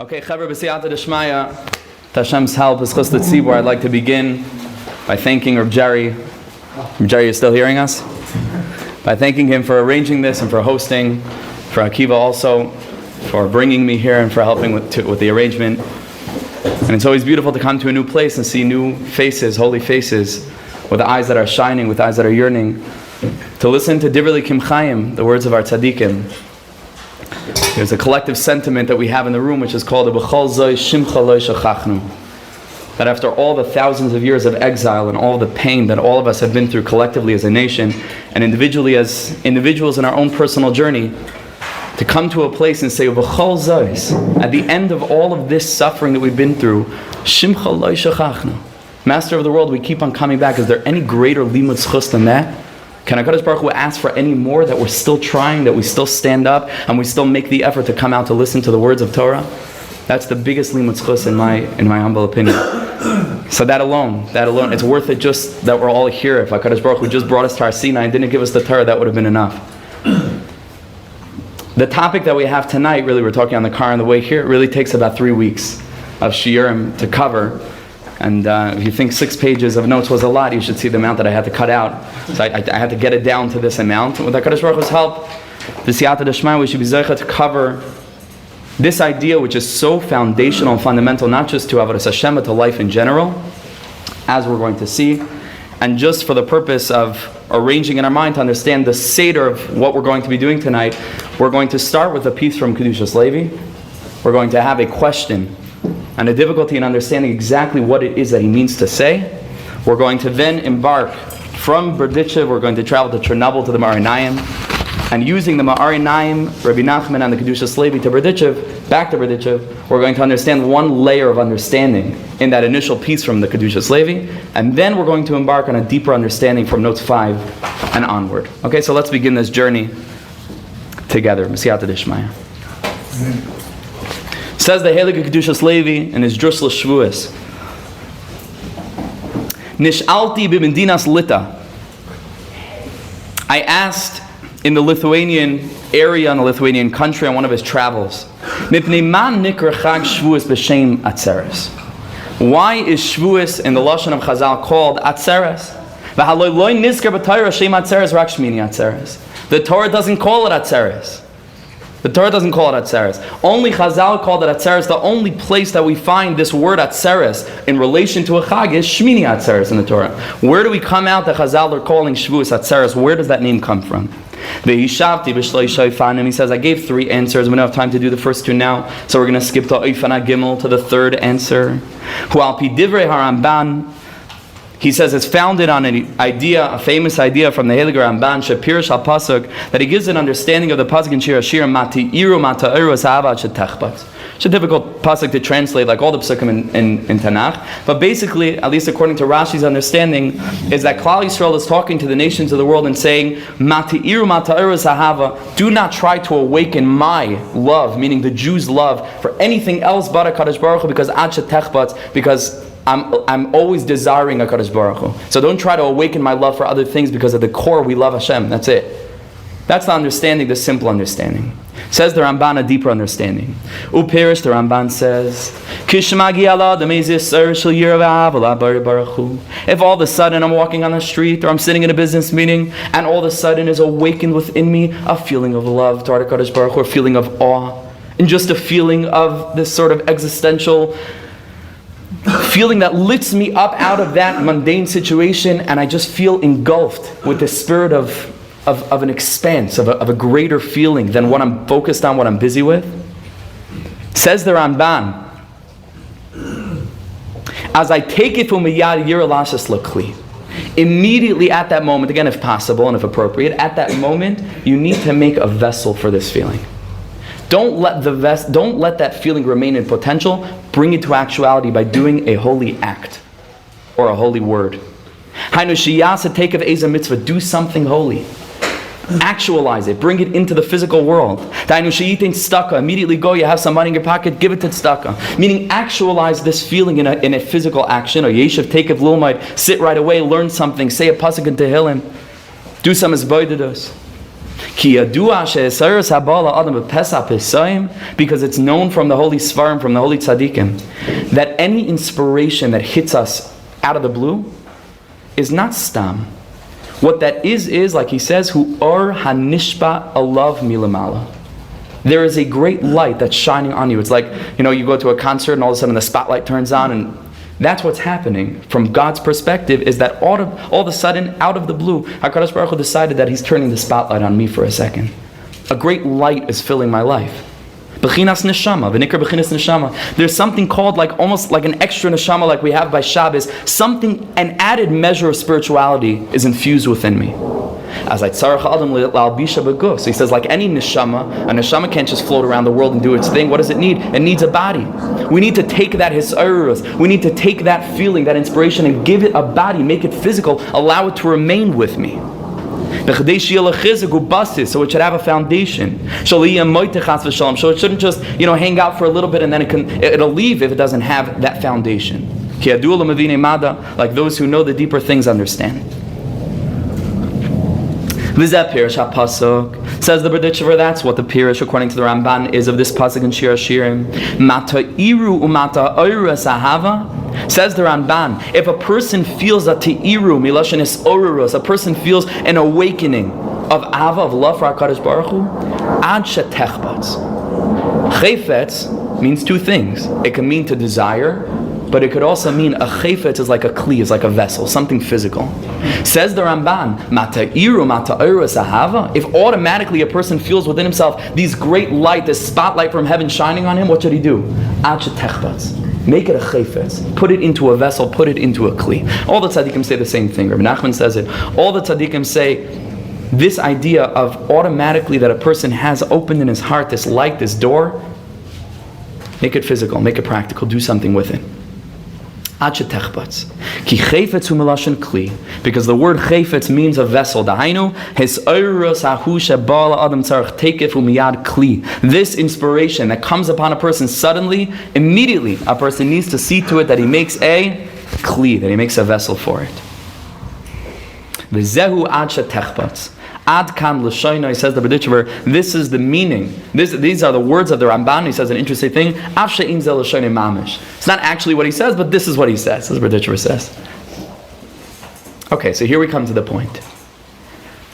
Okay, chevra b'siyata d'shmaya. With Hashem's help, B'schus l'tzibur, I'd like to begin by thanking Reb Jerry. Reb Jerry, you're still hearing us? By thanking him for arranging this and for hosting, for Akiva also, for bringing me here and for helping with the arrangement. And it's always beautiful to come to a new place and see new faces, holy faces, with eyes that are shining, with eyes that are yearning. To listen to Divrei Kim Chaim, the words of our tzaddikim. There's a collective sentiment that we have in the room which is called that after all the thousands of years of exile and all the pain that all of us have been through collectively as a nation and individually as individuals in our own personal journey, to come to a place and say, at the end of all of this suffering that we've been through, Master of the world, we keep on coming back. Is there any greater limud zchus than that? Can HaKadosh Baruch Hu ask for any more, that we're still trying, that we still stand up, and we still make the effort to come out to listen to the words of Torah? That's the biggest limud zchus in my humble opinion. So that alone, it's worth it just that we're all here. If HaKadosh Baruch Hu just brought us to our Sinai and didn't give us the Torah, that would have been enough. The topic that we have tonight, really, we're talking on the car on the way here, it really takes about 3 weeks of shiurim to cover. And if you think 6 pages of notes was a lot, you should see the amount that I had to cut out. So I had to get it down to this amount. With HaKadosh Baruch Hu's help, the Siyata D'Shmaya, we should be zeicha to cover this idea which is so foundational and fundamental, not just to Avodas Hashem, but to life in general, as we're going to see. And just for the purpose of arranging in our mind to understand the seder of what we're going to be doing tonight, we're going to start with a piece from Kedushas Levi. We're going to have a question and a difficulty in understanding exactly what it is that he means to say. We're going to then embark from Berditchover, we're going to travel to Chernobyl to the Meor Einayim, and using the Meor Einayim, Rebbe Nachman and the Kedushas Levi to Berditchover, back to Berditchover, we're going to understand one layer of understanding in that initial piece from the Kedushas Levi, and then we're going to embark on a deeper understanding from notes 5 and onward. Okay, so let's begin this journey together. B'siyata d'shmaya. Says the Heilige Kedushas Levi in his Drus L'Shvuos, Nish'alti b'Medinas Lita. I asked in the Lithuanian area, in the Lithuanian country, on one of his travels, Mipnei man nikra Chag Shavuos b'Shem Atzeres. Why is Shavuos in the Lashon of Chazal called Atzeres? V'haloi loy nizkar b'Torah Shem Atzeres rak Shmini Atzeres. The Torah doesn't call it Atzeres. The Torah doesn't call it Atzeres. Only Chazal called it Atzeres. The only place that we find this word Atzeres in relation to a Chag is Shmini Atzeres in the Torah. Where do we come out that Chazal are calling Shavuos Atzeres? Where does that name come from? He says, I gave 3 answers. We don't have time to do the first 2 now, so we're going to skip to Oifana Gimel, to the 3rd answer. Hu al pi divrei haramban. He says it's founded on an idea, a famous idea from the Heilige Ramban, Shapirish al Pasuk, that he gives an understanding of the Pasuk in Shir Mati Iru Mata Eros Hava Shetechbat. It's a difficult Pasuk to translate, like all the Pasukim in Tanakh. But basically, at least according to Rashi's understanding, is that Klal Yisrael is talking to the nations of the world and saying, Mati Iru Mata Eros Hava, do not try to awaken my love, meaning the Jews' love, for anything else but HaKadosh Baruch Hu, because Ad Shetechbat, because I'm always desiring HaKadosh Baruch Hu. So don't try to awaken my love for other things, because at the core we love Hashem. That's it. That's the understanding, the simple understanding. Says the Ramban, a deeper understanding. Upirish, the Ramban says, if all of a sudden I'm walking on the street or I'm sitting in a business meeting and all of a sudden is awakened within me a feeling of love toward HaKadosh Baruch Hu, a feeling of awe, and just a feeling of this sort of existential feeling that lifts me up out of that mundane situation, and I just feel engulfed with the spirit of an expanse, of a greater feeling than what I'm focused on, what I'm busy with. Says the Ramban, as I take it from miyad yiralashas lakli, immediately at that moment, again if possible and if appropriate, at that moment you need to make a vessel for this feeling. Don't let that feeling remain in potential. Bring it to actuality by doing a holy act or a holy word. Take of Eza mitzvah. Do something holy. Actualize it. Bring it into the physical world. Immediately go. You have some money in your pocket. Give it to tzedakah. Meaning, actualize this feeling in a physical action. Or yeshiv take of lilmaid. Sit right away. Learn something. Say a pasuk in Tehillim. Do some esboidedus. Because it's known from the holy Svarim, from the holy Tzaddikim, that any inspiration that hits us out of the blue is not stam. What that is like he says, Hu or hanishba alav milamala. There is a great light that's shining on you. It's like, you go to a concert and all of a sudden the spotlight turns on, and that's what's happening from God's perspective, is that all of a sudden, out of the blue, HaKadosh Baruch Hu decided that he's turning the spotlight on me for a second. A great light is filling my life. Bechinas neshama, v'nikra bechinas neshama. There's something called almost like an extra neshama like we have by Shabbos. An added measure of spirituality is infused within me. As I tzarech adam l'albisha b'guf. So he says, like any neshama, a neshama can't just float around the world and do its thing. What does it need? It needs a body. We need to take that hisarus, we need to take that feeling, that inspiration, and give it a body, make it physical, allow it to remain with me. So it should have a foundation. So it shouldn't just hang out for a little bit and then it'll leave if it doesn't have that foundation. Like those who know the deeper things understand. Says the Berditchover, that's what the Pirish, according to the Ramban, is of this pasuk in Shir Hashirim. Mata iru umata oiras ahava. Says the Ramban, if a person feels a te'iru, miloshen is orurus, a person feels an awakening of ava, of love for HaKadosh Baruch Hu, ad shetechbatz. Chayfetz means two things. It can mean to desire, but it could also mean a chayfetz is like a kli, is like a vessel, something physical. Says the Ramban, mata'iru mata'irus ahava. If automatically a person feels within himself these great light, this spotlight from heaven shining on him, what should he do? Ad shetechbatz. Make it a chayfetz. Put it into a vessel, put it into a kli. All the tzaddikim say the same thing. Rebbe Nachman says it. All the tzaddikim say this idea of automatically that a person has opened in his heart this light, this door. Make it physical, make it practical, do something with it. Because the word chayfetz means a vessel. This inspiration that comes upon a person suddenly, immediately, a person needs to see to it that he makes a kli, that he makes a vessel for it. Ad kan l'shoyna, he says the Berditchover, this is the meaning. These are the words of the Ramban. He says an interesting thing. Af she'im zel l'shoyna mamish. It's not actually what he says, but this is what he says, as Berditchover says. Okay, so here we come to the point.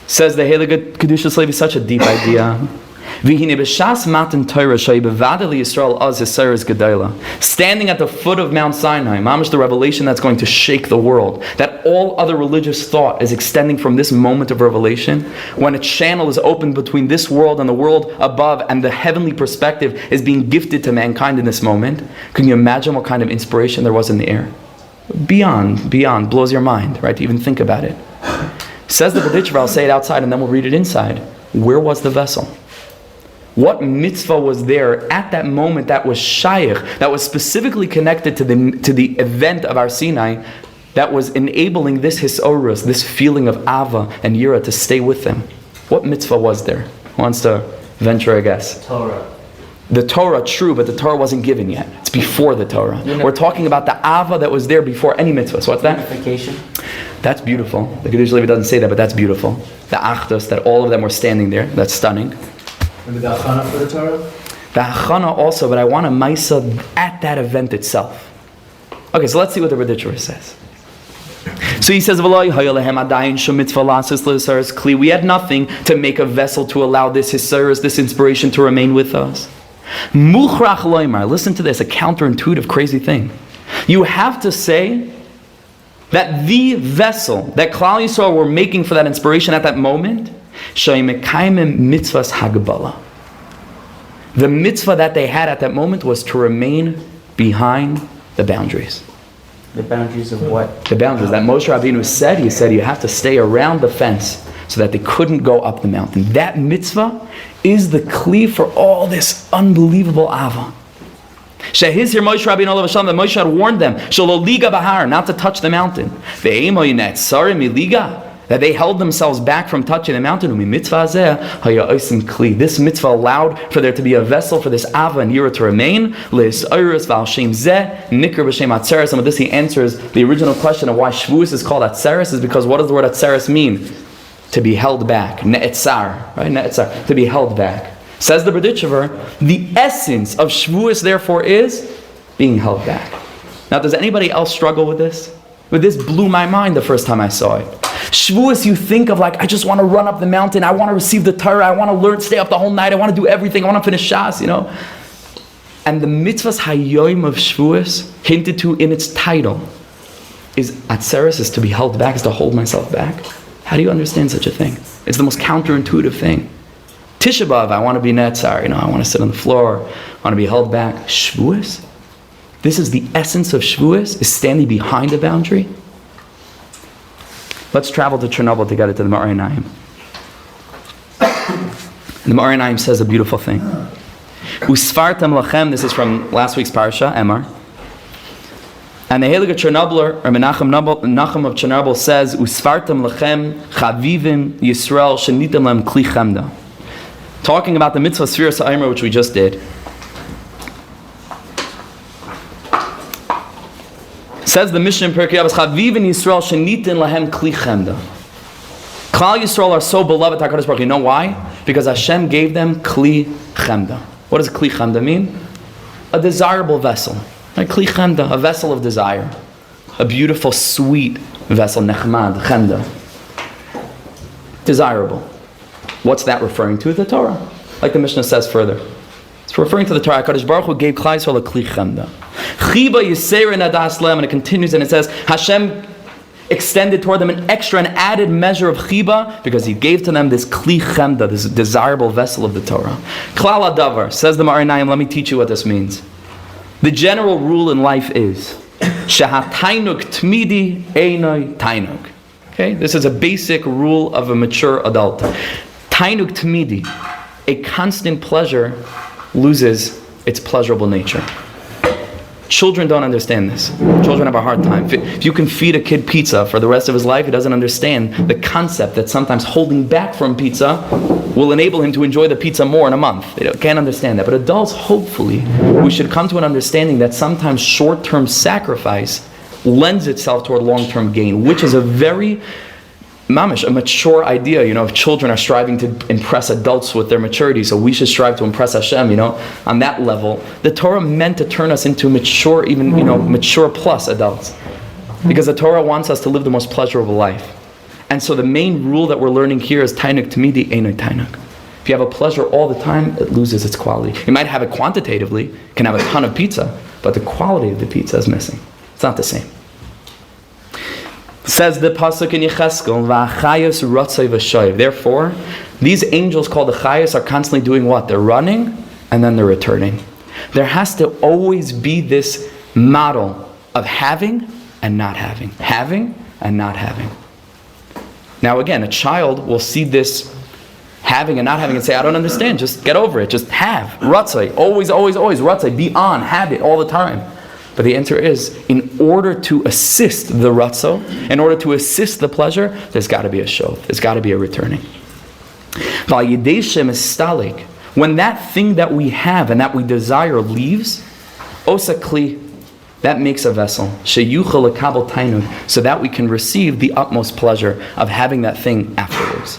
Says the Heilige Kedushas Levi, such a deep idea. Standing at the foot of Mount Sinai, mamish, the revelation that's going to shake the world, that all other religious thought is extending from this moment of revelation, when a channel is opened between this world and the world above, and the heavenly perspective is being gifted to mankind in this moment. Can you imagine what kind of inspiration there was in the air? Beyond, blows your mind, right, to even think about it. Says the Berditchover, I'll say it outside and then we'll read it inside. Where was the vessel? What mitzvah was there at that moment that was shaykh, that was specifically connected to the event of Har Sinai, that was enabling this hisorus, this feeling of ava and yira to stay with them? What mitzvah was there? Who wants to venture a guess? Torah. The Torah, true, but the Torah wasn't given yet. It's before the Torah. We're talking about the ava that was there before any mitzvah. So what's that? Unification. That's beautiful. The Kedush Levi doesn't say that, but that's beautiful. The achdus, that all of them were standing there. That's stunning. Maybe the achana for the Torah? The achana also, but I want a maisa at that event itself. Okay, so let's see what the Berditchover says. So he says, we had nothing to make a vessel to allow this hisaris, this inspiration to remain with us. Listen to this, a counterintuitive, crazy thing. You have to say that the vessel that Klal Yisrael were making for that inspiration at that moment, the mitzvah that they had at that moment was to remain behind the boundaries. The boundaries of what? The boundaries that Moshe Rabbeinu said. He said you have to stay around the fence so that they couldn't go up the mountain. That mitzvah is the kli for all this unbelievable ava. Shehizir Moshe Rabbeinu olav Hashem, that Moshe had warned them, shelo liga bahar, not to touch the mountain. Ve'emoy netzare miliga, that they held themselves back from touching the mountain. This mitzvah allowed for there to be a vessel for this ava and yira to remain. And with this he answers the original question of why Shavuos is called Atzeres, is because what does the word Atzeres mean? to be held back. Ne'etzar, right? Ne'etzar, to be held back. Says the Berditchover, the essence of Shavuos therefore is being held back. Now, does anybody else struggle with this? But this blew my mind the first time I saw it. Shavuos, you think of like, I just want to run up the mountain, I want to receive the Torah, I want to learn, stay up the whole night, I want to do everything, I want to finish Shas, And the mitzvahs hayoim of Shavuos, hinted to in its title, is atzeres, is to be held back, is to hold myself back. How do you understand such a thing? It's the most counterintuitive thing. Tisha B'Av, I want to be netzar, I want to sit on the floor, I want to be held back. Shavuos? This is the essence of Shavuos, is standing behind a boundary. Let's travel to Chernobyl to get it to the Meor Einayim. The Meor Einayim says a beautiful thing. Usfartem lachem, this is from last week's parasha, Emor. And the Heilige Chernobyler, Rebbe Nachman of Chernobyl says, Usfartem lachem chavivim Yisrael shenitem lem kli chemda. Talking about the mitzvah Sefiras HaOmer, which we just did. Says the Mishnah in Pirkei Avos, Chavivim Yisrael shenitin lahem kli chemda. Klal Yisrael are so beloved to HaKadosh Baruch Hu. You know why? Because Hashem gave them kli chemda. What does kli chemda mean? A desirable vessel. Like kli chemda, a vessel of desire. A beautiful, sweet vessel, nechmad, chemda. Desirable. What's that referring to? The Torah. Like the Mishnah says further. It's referring to the Torah. HaKadosh Baruch Hu gave Klal Yisrael a kli chemda. Chiba yiseir nadas lem, and it continues and it says, Hashem extended toward them an extra, an added measure of chiba, because He gave to them this kli chemda, this desirable vessel of the Torah. Klal adavar, says the Meor Einayim, let me teach you what this means. The general rule in life is, Shehatainuk tmidi einoi tainuk. Okay, this is a basic rule of a mature adult. Tainuk tmidi, a constant pleasure loses its pleasurable nature. Children don't understand this. Children have a hard time. If you can feed a kid pizza for the rest of his life, he doesn't understand the concept that sometimes holding back from pizza will enable him to enjoy the pizza more in a month. They can't understand that. But adults, hopefully, we should come to an understanding that sometimes short-term sacrifice lends itself toward long-term gain, which is a very mamish, a mature idea, if children are striving to impress adults with their maturity, so we should strive to impress Hashem, on that level. The Torah meant to turn us into mature, even, mature plus adults. Because the Torah wants us to live the most pleasurable life. And so the main rule that we're learning here is tainuk tmidi einoi tainuk. If you have a pleasure all the time, it loses its quality. You might have it quantitatively, can have a ton of pizza, but the quality of the pizza is missing. It's not the same. Says the pasuk in Yecheskel, "V'achayos rotzei v'shoyev." Therefore, these angels called the chayos are constantly doing what? They're running and then they're returning. There has to always be this model of having and not having, having and not having. Now, again, a child will see this having and not having and say, "I don't understand. Just get over it. Just have rotzei, always, always, always rotzei. Be on, have it all the time." But the answer is, in order to assist the ratzo, in order to assist the pleasure, there's got to be a shov. There's got to be a returning. When that thing that we have and that we desire leaves, osakli, that makes a vessel, sheyuchal lekabel tainug, so that we can receive the utmost pleasure of having that thing afterwards.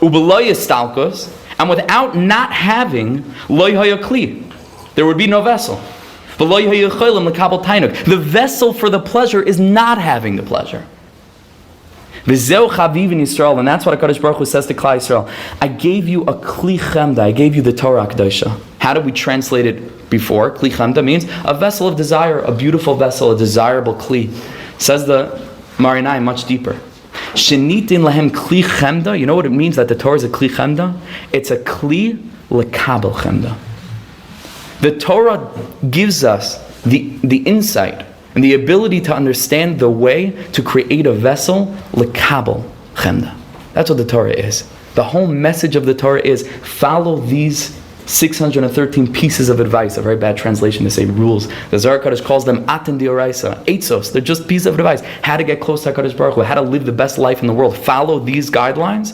Ubaloy istalkos, and without not having loy hayakli, there would be no vessel. The vessel for the pleasure is not having the pleasure. And that's what HaKadosh Baruch Hu says to Klal Yisrael. I gave you a kli chemda, I gave you the Torah Kedosha. How did we translate it before? Kli chemda means a vessel of desire, a beautiful vessel, a desirable kli. Says the Meor Einayim much deeper. Shenitin lahem kli chemda, you know what it means that the Torah is a kli chemda? It's a kli lekabel chemda. The Torah gives us the insight and the ability to understand the way to create a vessel, lekabel chemda. That's what the Torah is. The whole message of the Torah is follow these 613 pieces of advice, a very bad translation to say rules. The Zohar Kodesh calls them aten dioraisa, eitzos. They're just pieces of advice. How to get close to HaKadosh Baruch Hu, how to live the best life in the world. Follow these guidelines,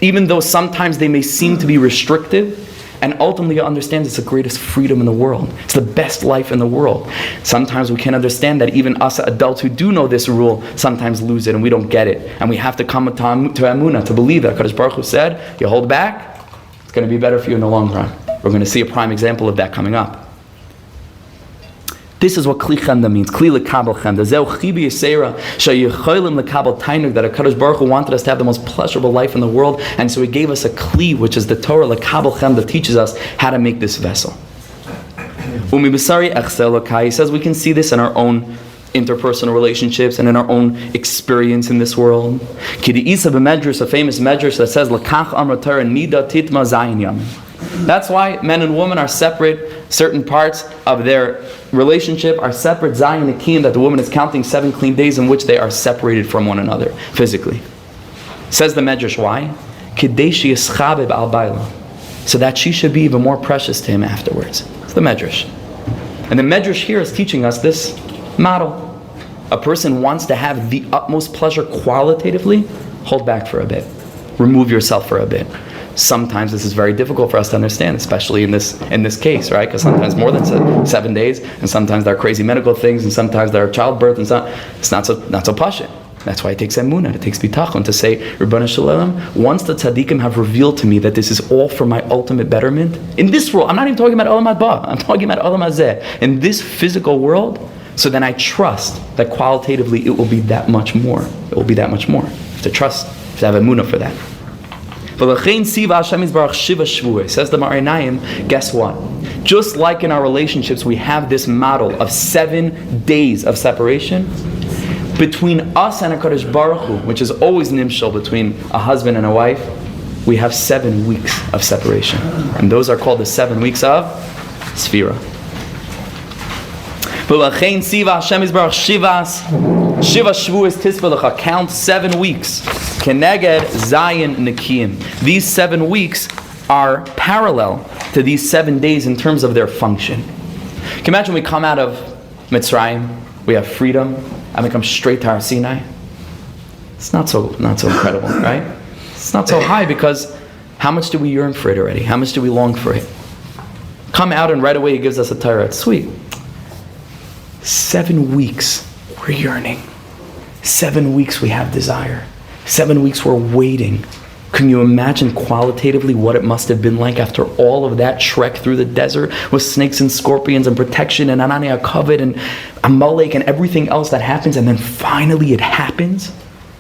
even though sometimes they may seem to be restrictive, And ultimately you understand it's the greatest freedom in the world. It's the best life in the world. Sometimes we can't understand that even us adults who do know this rule sometimes lose it and we don't get it. And we have to come to Amunah, to believe that Kadosh Baruch Hu said, you hold back, it's going to be better for you in the long run. We're going to see a prime example of that coming up. This is what Kli Chemda means. Kli Lekabel Chemda. Zeu Chibi Yisera Sheyicholim Lekabel Tainug. That HaKadosh Baruch Hu wanted us to have the most pleasurable life in the world, and so He gave us a Kli, which is the Torah. Lekabel Chemda teaches us how to make this vessel. Umi B'sari Echsel Lokai. He says we can see this in our own interpersonal relationships and in our own experience in this world. Kidi Isa b'Medrash, a famous Medrash that says Lekach Amra Torah Nida Titma Zayin Yam. That's why men and women are separate. Certain parts of their relationship are separate. Zayin Akim, that the woman is counting 7 clean days in which they are separated from one another physically. Says the Medrash, why? Kadeshi Yischabeb al Baila, so that she should be even more precious to him afterwards. It's the Medrash. And the Medrash here is teaching us this model. A person wants to have the utmost pleasure qualitatively, hold back for a bit. Remove yourself for a bit. Sometimes this is very difficult for us to understand, especially in this case, right? Because sometimes more than 7 days, and sometimes there are crazy medical things, and sometimes there are childbirth, and it's not so pashut. That's why it takes emunah, it takes bitachon to say, Ribbana Shalom, once the tzaddikim have revealed to me that this is all for my ultimate betterment, in this world, I'm not even talking about olam haba, I'm talking about olam hazeh, in this physical world, so then I trust that qualitatively it will be that much more. It will be that much more. You have to trust, you have to have emunah for that. Says the Meor Einayim, guess what? Just like in our relationships, we have this model of 7 days of separation between us and HaKadosh Baruch Hu, which is always nimshal between a husband and a wife. We have 7 weeks of separation, and those are called the 7 weeks of Sefira. Shiva Shavuos Tisva, count 7 weeks. Keneged Zayin Nekiyim. These 7 weeks are parallel to these 7 days in terms of their function. Can you imagine we come out of Mitzrayim, we have freedom, and we come straight to our Sinai? It's not so incredible, right? It's not so high because how much do we yearn for it already? How much do we long for it? Come out and right away He gives us a Torah. It's sweet. 7 weeks we're yearning. 7 weeks we have desire. 7 weeks we're waiting. Can you imagine qualitatively what it must have been like after all of that trek through the desert with snakes and scorpions and protection and Anania covet and Amalek and everything else that happens, and then finally it happens?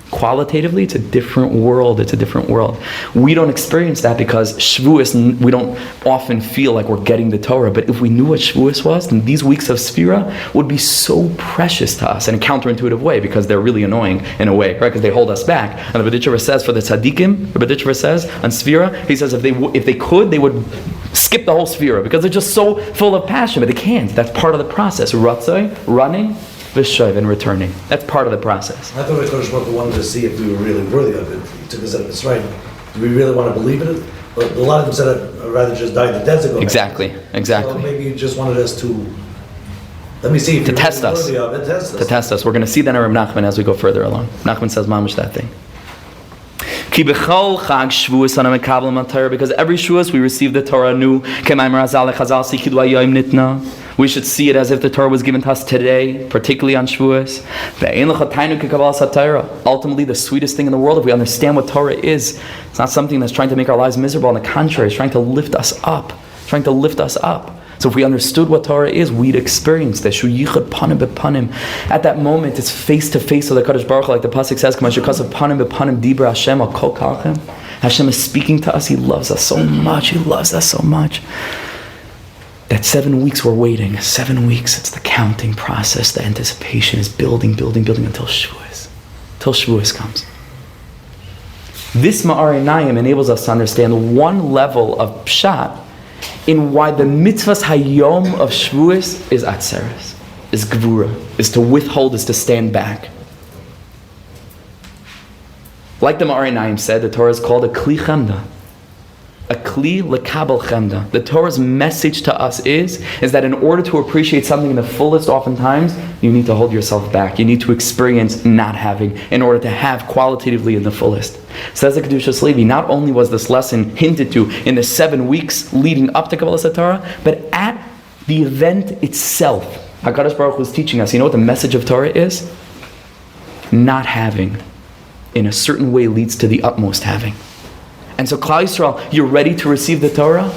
Qualitatively, it's a different world. It's a different world. We don't experience that because Shavuos, we don't often feel like we're getting the Torah. But if we knew what Shavuos was, then these weeks of Sefira would be so precious to us in a counterintuitive way, because they're really annoying in a way, right? Because they hold us back. And the Berditchover says for the tzaddikim, the Berditchover says on Sefira, he says if they could, they would skip the whole Sefira because they're just so full of passion, but they can't. That's part of the process. Ratzai, running, and returning. That's part of the process. I thought HaKadosh Baruch Hu wanted to see if we were really worthy of it. He took us out of Mitzrayim. Do we really want to believe in it? But a lot of them said I'd rather just die in the desert. Exactly. So maybe you just wanted us to, let me see if to you're test really us. worthy of it. To test us. We're going to see that in Rebbe Nachman as we go further along. Nachman says mamish that thing. Because every Shavuos we receive the Torah new. We should see it as if the Torah was given to us today, particularly on Shavuos. Ultimately, the sweetest thing in the world, if we understand what Torah is, it's not something that's trying to make our lives miserable. On the contrary, it's trying to lift us up. So if we understood what Torah is, we'd experience this. At that moment, it's face to face with the Kadosh Baruch Hu, like the pasuk says, Hashem is speaking to us. He loves us so much. That 7 weeks we're waiting. 7 weeks, it's the counting process. The anticipation is building until Shavuos. Till Shavuos comes. This Meor Einayim enables us to understand one level of pshat in why the mitzvahs hayom of Shavuos is atzeres, is gevurah, is to withhold, is to stand back. Like the Meor Einayim said, the Torah is called a kli chemda. a kli lekabel chemda. The Torah's message to us is that in order to appreciate something in the fullest, oftentimes, you need to hold yourself back. You need to experience not having in order to have qualitatively in the fullest. Says the Kedushas Levi, not only was this lesson hinted to in the 7 weeks leading up to Kabbalas Torah, but at the event itself, HaKadosh Baruch Hu was teaching us, you know what the message of Torah is? Not having in a certain way leads to the utmost having. And so, Klal Yisrael, you're ready to receive the Torah?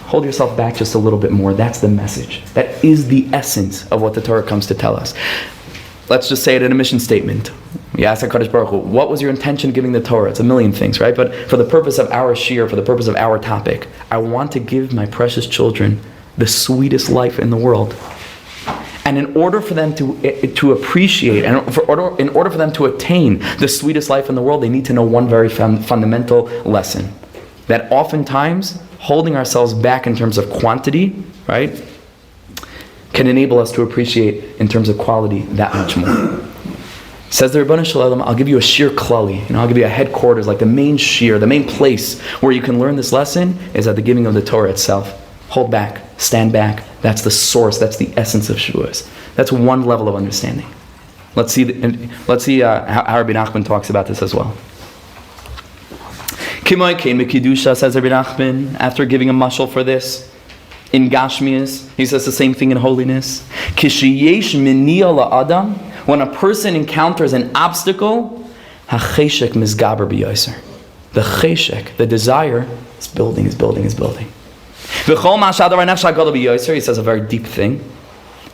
Hold yourself back just a little bit more. That's the message. That is the essence of what the Torah comes to tell us. Let's just say it in a mission statement. We ask HaKadosh Baruch Hu, what was your intention giving the Torah? It's a million things, right? But for the purpose of our shiur, for the purpose of our topic, I want to give my precious children the sweetest life in the world. And in order for them to appreciate, and in order for them to attain the sweetest life in the world, they need to know one very fundamental lesson. That oftentimes, holding ourselves back in terms of quantity, right, can enable us to appreciate in terms of quality that much more. Says the Rebbe Nachman, I'll give you a shiur klali. I'll give you a headquarters, like the main shiur, the main place where you can learn this lesson is at the giving of the Torah itself. Hold back, stand back. That's the source. That's the essence of Shavuos. That's one level of understanding. Let's see how Rabbi Nachman talks about this as well. Kimoi kein mikidusha, says Rabbi Nachman, after giving a mashal for this in Gashmias, he says the same thing in holiness. Kishiyesh miniya la'adam, when a person encounters an obstacle, hacheshek mizgaber b'yoser. The cheshek, the desire, is building. He says a very deep thing.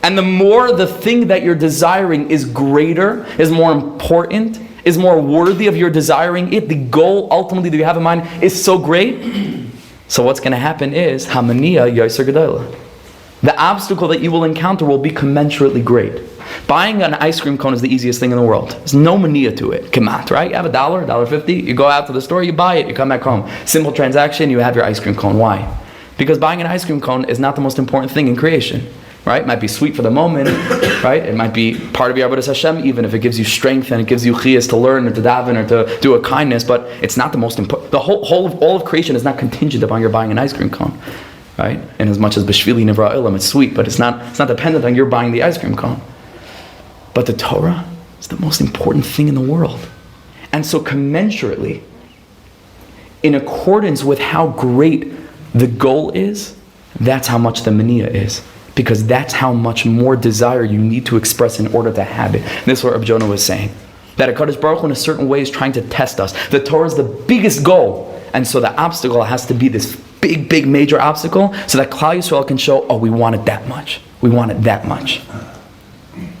And the more the thing that you're desiring is greater, is more important, is more worthy of your desiring it, the goal ultimately that you have in mind is so great. So what's going to happen is, hamaniya yoser gedola. The obstacle that you will encounter will be commensurately great. Buying an ice cream cone is the easiest thing in the world. There's no maniya to it. Kemat, right? You have $1.50, you go out to the store, you buy it, you come back home. Simple transaction, you have your ice cream cone. Why? Because buying an ice cream cone is not the most important thing in creation, right? It might be sweet for the moment, right? It might be part of your Avodas Hashem, even if it gives you strength and it gives you chiyas to learn or to daven or to do a kindness, but it's not the most important. The all of creation is not contingent upon your buying an ice cream cone, right? And as much as b'shvili nivra olam, it's sweet, but it's not dependent on your buying the ice cream cone. But the Torah is the most important thing in the world. And so commensurately, in accordance with how great the goal is, that's how much the maniya is. Because that's how much more desire you need to express in order to have it. This is what Rabbi Jonah was saying. That HaKadosh Baruch Hu in a certain way is trying to test us. The Torah is the biggest goal. And so the obstacle has to be this big, major obstacle so that Klal Yisrael can show, oh, we want it that much. We want it that much.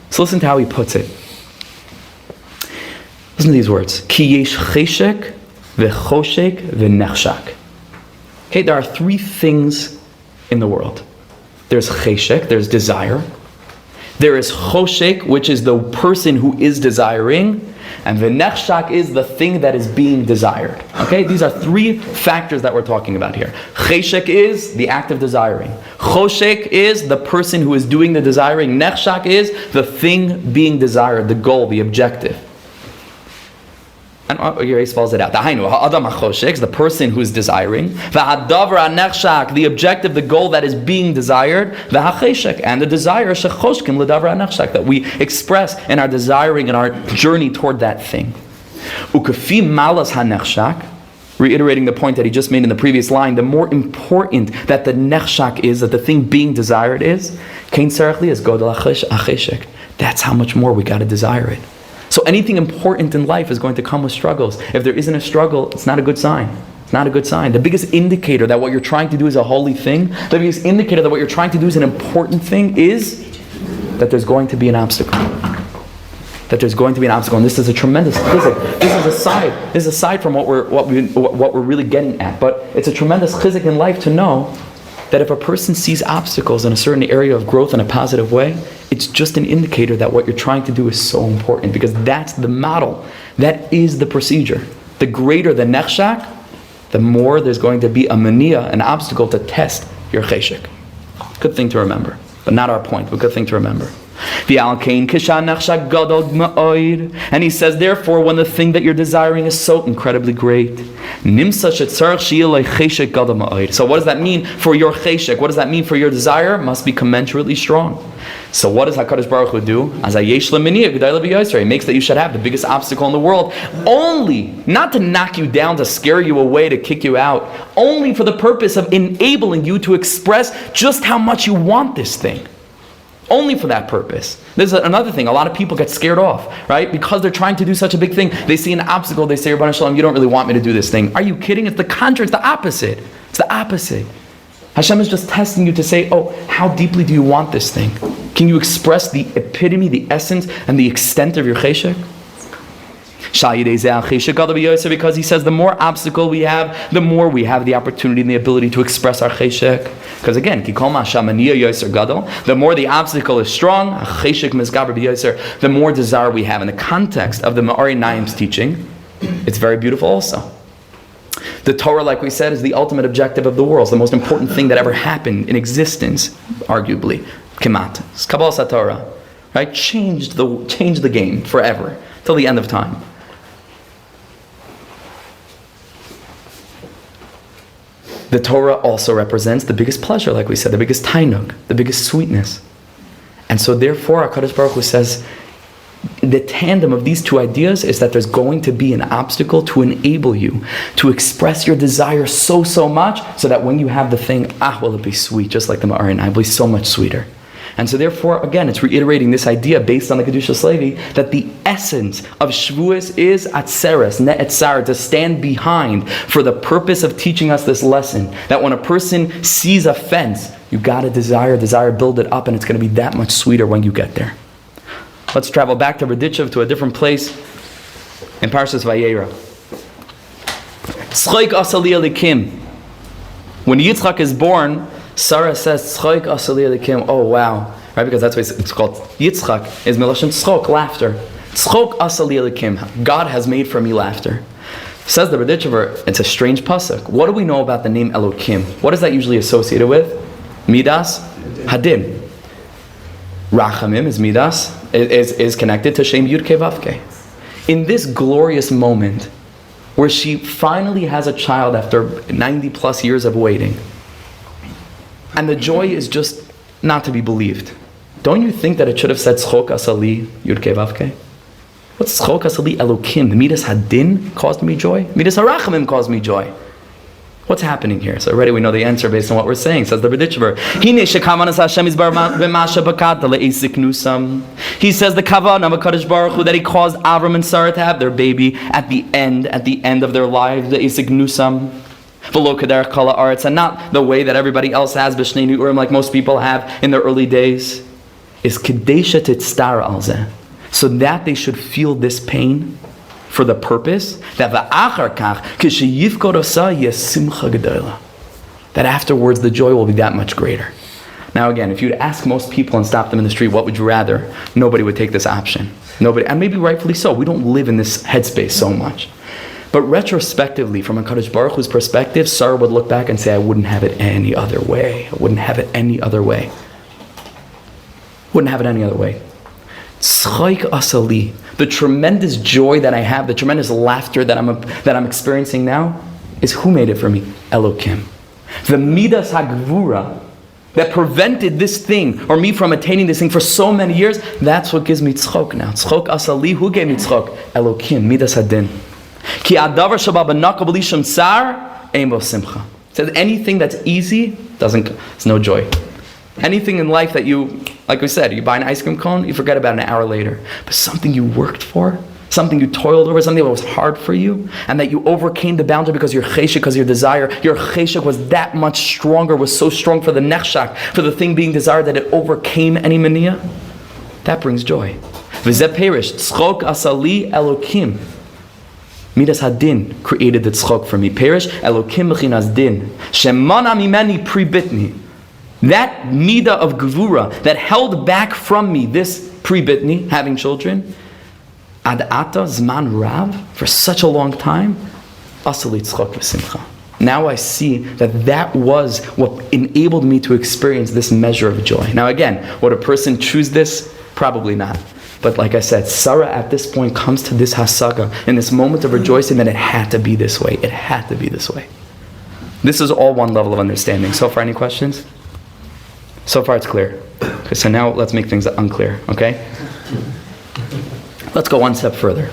So listen to how he puts it. Listen to these words. Ki yesh cheshek v'choshek v'nechshak. Okay, there are 3 things in the world. There's cheshek, there's desire. There is choshek, which is the person who is desiring. And v'nechshak is the thing that is being desired. Okay, these are 3 factors that we're talking about here. Cheshek is the act of desiring. Choshek is the person who is doing the desiring. Nechshak is the thing being desired, the goal, the objective. And he spells it out. Ha'adam ha'choshek is the person who is desiring. V'hadavar ha'nechshak, the objective, the goal that is being desired. V'ha'cheshek, and the desire shechoshkim l'davar ha'nechshak, that we express in our desiring and our journey toward that thing. U'kafi malas ha'nechshak, reiterating the point that he just made in the previous line, the more important that the nechshak is, that the thing being desired is, kein tzarich li es godel ha'cheshek. That's how much more we got to desire it. So anything important in life is going to come with struggles. If there isn't a struggle, it's not a good sign. It's not a good sign. The biggest indicator that what you're trying to do is a holy thing, the biggest indicator that what you're trying to do is an important thing is that there's going to be an obstacle. That there's going to be an obstacle. And this is a tremendous chizik. This is aside from what we're really getting at. But it's a tremendous chizik in life to know that if a person sees obstacles in a certain area of growth in a positive way, it's just an indicator that what you're trying to do is so important, because that's the model. That is the procedure. The greater the nechshak, the more there's going to be a maniya, an obstacle to test your cheshek. Good thing to remember. But not our point, but good thing to remember. And he says, therefore, when the thing that you're desiring is so incredibly great, so what does that mean for your cheshek? What does that mean for your desire? Must be commensurately strong. So what does HaKadosh Baruch Hu do? He makes that you should have the biggest obstacle in the world, only, not to knock you down, to scare you away, to kick you out, only for the purpose of enabling you to express just how much you want this thing. Only for that purpose. There's another thing. A lot of people get scared off, right? Because they're trying to do such a big thing. They see an obstacle. They say, Rabban Shalom, you don't really want me to do this thing. Are you kidding? It's the contrary. It's the opposite. It's the opposite. Hashem is just testing you to say, oh, how deeply do you want this thing? Can you express the epitome, the essence, and the extent of your cheshek? Because he says the more obstacle we have, the more we have the opportunity and the ability to express our cheshek. Because again, the more the obstacle is strong, the more desire we have. In the context of the Meor Einayim's teaching, it's very beautiful also. The Torah, like we said, is the ultimate objective of the world. It's the most important thing that ever happened in existence, arguably. Kemat. It's Kabbalah Torah. Right? Changed the game forever, till the end of time. The Torah also represents the biggest pleasure, like we said, the biggest tainug, the biggest sweetness. And so therefore, HaKadosh Baruch Hu says, the tandem of these two ideas is that there's going to be an obstacle to enable you to express your desire so much, so that when you have the thing, will it be sweet, just like the Meor Einayim, it will be so much sweeter. And so therefore, again, it's reiterating this idea based on the Kedushas Levi that the essence of Shavuos is atzeres, ne'etzar, to stand behind for the purpose of teaching us this lesson. That when a person sees a fence, you gotta desire, build it up, and it's gonna be that much sweeter when you get there. Let's travel back to Berditchover, to a different place in Parshas Vayera. Tzchoik asali elikim. When Yitzchak is born, Sarah says, Tzchoik asali elikim. Oh wow. Right? Because that's why it's called Yitzchak, is Miloshin tzchok, laughter. Tzchok asali elikim. God has made for me laughter. Says the Berditchover, it's a strange pasuk. What do we know about the name Elokim? What is that usually associated with? Midas Hadin. Rachamim is Midas, is connected to Shem Yud Kei Vav Kei. In this glorious moment, where she finally has a child after 90 plus years of waiting, and the joy is just not to be believed. Don't you think that it should have said Tzchok Asali Yud Kei Vav Kei? What's Tzchok Asali Elokim? The Midas Hadin caused me joy? Midas Harachamim caused me joy. What's happening here? So already we know the answer based on what we're saying. Says the Berditchover. He says the kavanah of HaKadosh Baruch Hu that he caused Avram and Sarah to have their baby at the end of their lives, the Isik Nusam. And not the way that everybody else has, B'shnei Urim, like most people have in their early days, is Kedesha Titztar al Zeh, so that they should feel this pain for the purpose that afterwards the joy will be that much greater. Now again, if you'd ask most people and stop them in the street, what would you rather? Nobody would take this option. Nobody, and maybe rightfully so. We don't live in this headspace so much. But retrospectively, from a HaKadosh Baruch Hu's perspective, Sarah would look back and say, I wouldn't have it any other way. I wouldn't have it any other way. Wouldn't have it any other way. Tzchoik asali, the tremendous joy that I have, the tremendous laughter that I'm experiencing now, is who made it for me? Elokim. The midas hagvura that prevented this thing, or me from attaining this thing for so many years, that's what gives me tzchok now. Tzchok asali, who gave me tzchok? Elokim, midas hadin. Ki adavar shaba b'naka b'lisham tsar, ein bo simcha. It says anything that's easy, it's no joy. Anything in life that you, like we said, you buy an ice cream cone, you forget about it an hour later. But something you worked for, something you toiled over, something that was hard for you, and that you overcame the boundary because your cheshek, because your desire, your cheshek was that much stronger, was so strong for the nechshak, for the thing being desired that it overcame any mania, that brings joy. V'zeh perish, tzchok asali elokim. Midas hadin created the tzchok for me. Perish elokim b'chinas din. Shemana mimeni pri-bitni. That middah of Gevurah that held back from me this pre-bitni, having children, ad ata zman rav, for such a long time, asali tzchok v'simcha. Now I see that was what enabled me to experience this measure of joy. Now again, would a person choose this Probably not. But like I said, Sarah at this point comes to this hasaga, in this moment of rejoicing that it had to be this way. It had to be this way. This is all one level of understanding. So far, any questions? So far, it's clear. Okay, so now let's make things unclear, okay? Let's go one step further.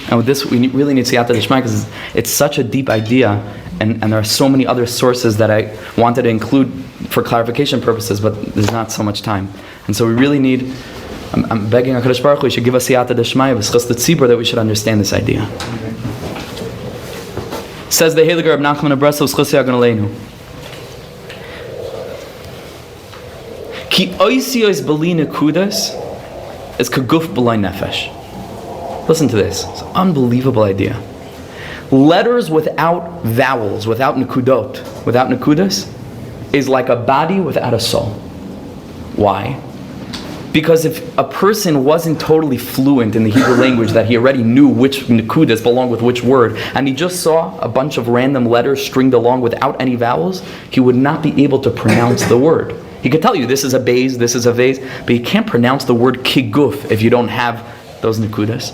And with this, we really need siyata d'shmaya because it's such a deep idea, and there are so many other sources that I wanted to include for clarification purposes, but there's not so much time. And so we really need, I'm begging HaKadosh Baruch Hu, he should give us siyata d'shmaya v'schus l'tzibur that we should understand this idea. Says the Heilige Rebbe Nachman of Breslau, schus yagon aleinu. Ki oisiyos b'li nekudas is kaguf b'lai nefesh. Listen to this. It's an unbelievable idea. Letters without vowels, without nekudot, without nekudas, is like a body without a soul. Why? Because if a person wasn't totally fluent in the Hebrew language, that he already knew which nekudas belonged with which word, and he just saw a bunch of random letters stringed along without any vowels, he would not be able to pronounce the word. He could tell you this is a beis, this is a vase, but he can't pronounce the word kiguf if you don't have those nekudas.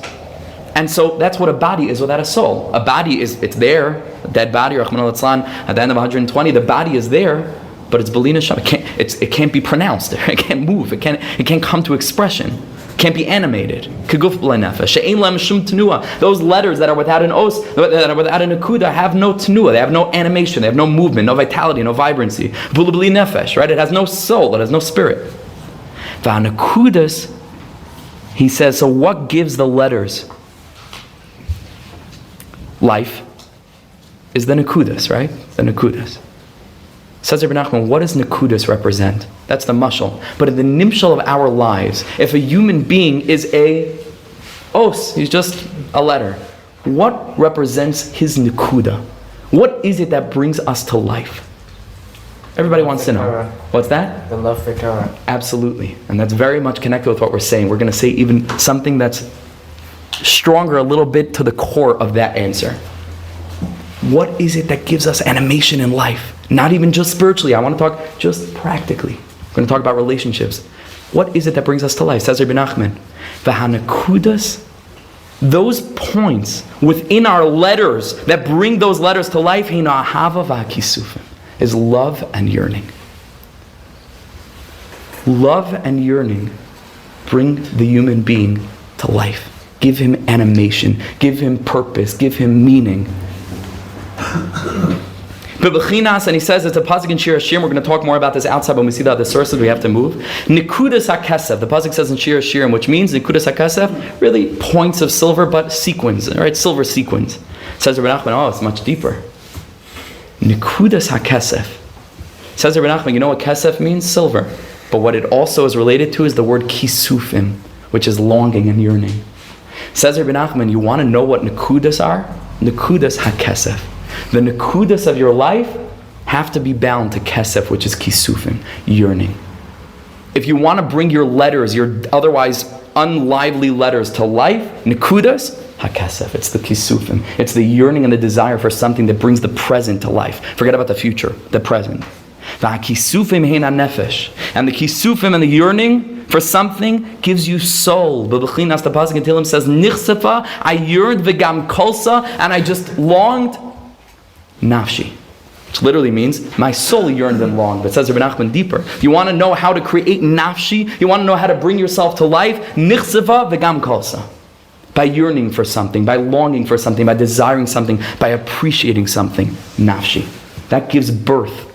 And so that's what a body is without a soul. A body is, it's there, a dead body, Rahman al-Atzlan, at the end of 120, the body is there, but it's Belina Sham. It can't be pronounced. It can't move. It can't come to expression. It can't be animated. Keguf b'lai nefesh. She'ein lem shum tenua. Those letters that are without an os, that are without a nekuda, have no tenua. They have no animation. They have no movement, no vitality, no vibrancy. B'lu b'li nefesh. Right? It has no soul. It has no spirit. V'hanekudas. He says. So what gives the letters life? Is the nekudas, right? The nekudas. Says Rebbe Nachman, what does nekudas represent? That's the mashal. But in the nimshal of our lives, if a human being is a os, he's just a letter, what represents his nekuda? What is it that brings us to life? Everybody wants to know. Torah. What's that? The love for Torah. Absolutely. And that's very much connected with what we're saying. We're going to say even something that's stronger a little bit to the core of that answer. What is it that gives us animation in life? Not even just spiritually. I want to talk just practically. We're going to talk about relationships. What is it that brings us to life? Says Rebbe Nachman. V'hanekudas, those points within our letters that bring those letters to life, hina ahava v'hakisufim, is love and yearning. Love and yearning bring the human being to life. Give him animation. Give him purpose. Give him meaning. And he says it's a pasuk in Shir Hashirim. We're going to talk more about this outside when we see the other sources. We have to move. Nikudas hakesef. The pasuk says in Shir Hashirim, which means Nikudas hakesef, really points of silver, but sequins, right? Silver sequins. Says Rebbe Nachman, oh, it's much deeper. Nikudas hakesef. Says Rebbe Nachman, you know what kesef means? Silver. But what it also is related to is the word kisufim, which is longing and yearning. Says Rebbe Nachman, you want to know what nikudas are? Nikudas hakesef. The nekudas of your life have to be bound to kesef, which is kisufim, yearning. If you want to bring your letters, your otherwise unlively letters to life, nekudas, hakesef, it's the kisufim. It's the yearning and the desire for something that brings the present to life. Forget about the future, the present. V'hakisufim heina nefesh. And the kisufim and the yearning for something gives you soul. B'bechinas, the pasuk in Tehillim says, nichsefa, I yearned v'gam kolsa, and I just longed nafshi, which literally means my soul yearned and longed. But it says Rebbe Nachman deeper. You want to know how to create nafshi? You want to know how to bring yourself to life? Nichseva v'gam kolsa. By yearning for something, by longing for something, by desiring something, by appreciating something. Nafshi. That gives birth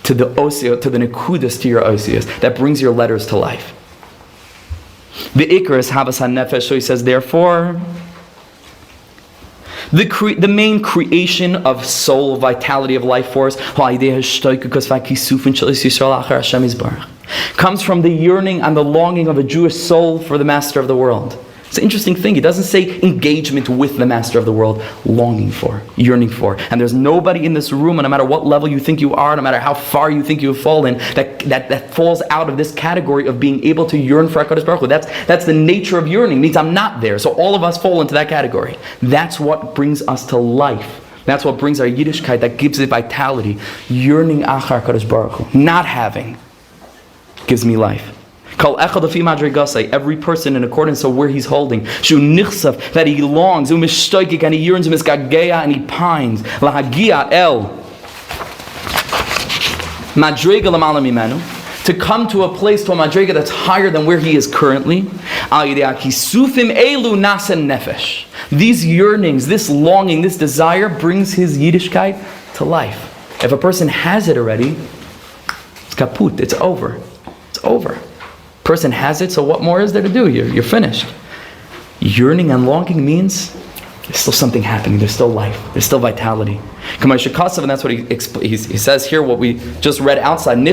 to the osio, to the nekudas, to your osios. That brings your letters to life. The ikar is havas hanefesh. So he says, therefore, the main creation of soul, vitality of life force, comes from the yearning and the longing of a Jewish soul for the master of the world. It's an interesting thing. He doesn't say engagement with the master of the world, longing for, yearning for. And there's nobody in this room, no matter what level you think you are, no matter how far you think you have fallen, that falls out of this category of being able to yearn for HaKadosh Baruch Hu. That's the nature of yearning. It means I'm not there. So all of us fall into that category. That's what brings us to life. That's what brings our Yiddishkeit, that gives it vitality. Yearning achar HaKadosh Baruch Hu. Not having gives me life. Kol echad lefi madrigasai, every person in accordance to where he's holding. Shu nichsav, that he longs, umishtoikik, and he yearns, umiskageya, and he pines. Lahagia el madriga lamala mimenu, to come to a place, to a madriga that's higher than where he is currently. Al yidei kisufim elu nasen nefesh. These yearnings, this longing, this desire brings his Yiddishkeit to life. If a person has it already, it's kaput, it's over. It's over. Person has it, so what more is there to do? You're finished. Yearning and longing means there's still something happening, there's still life, there's still vitality. And that's what he says here, what we just read outside.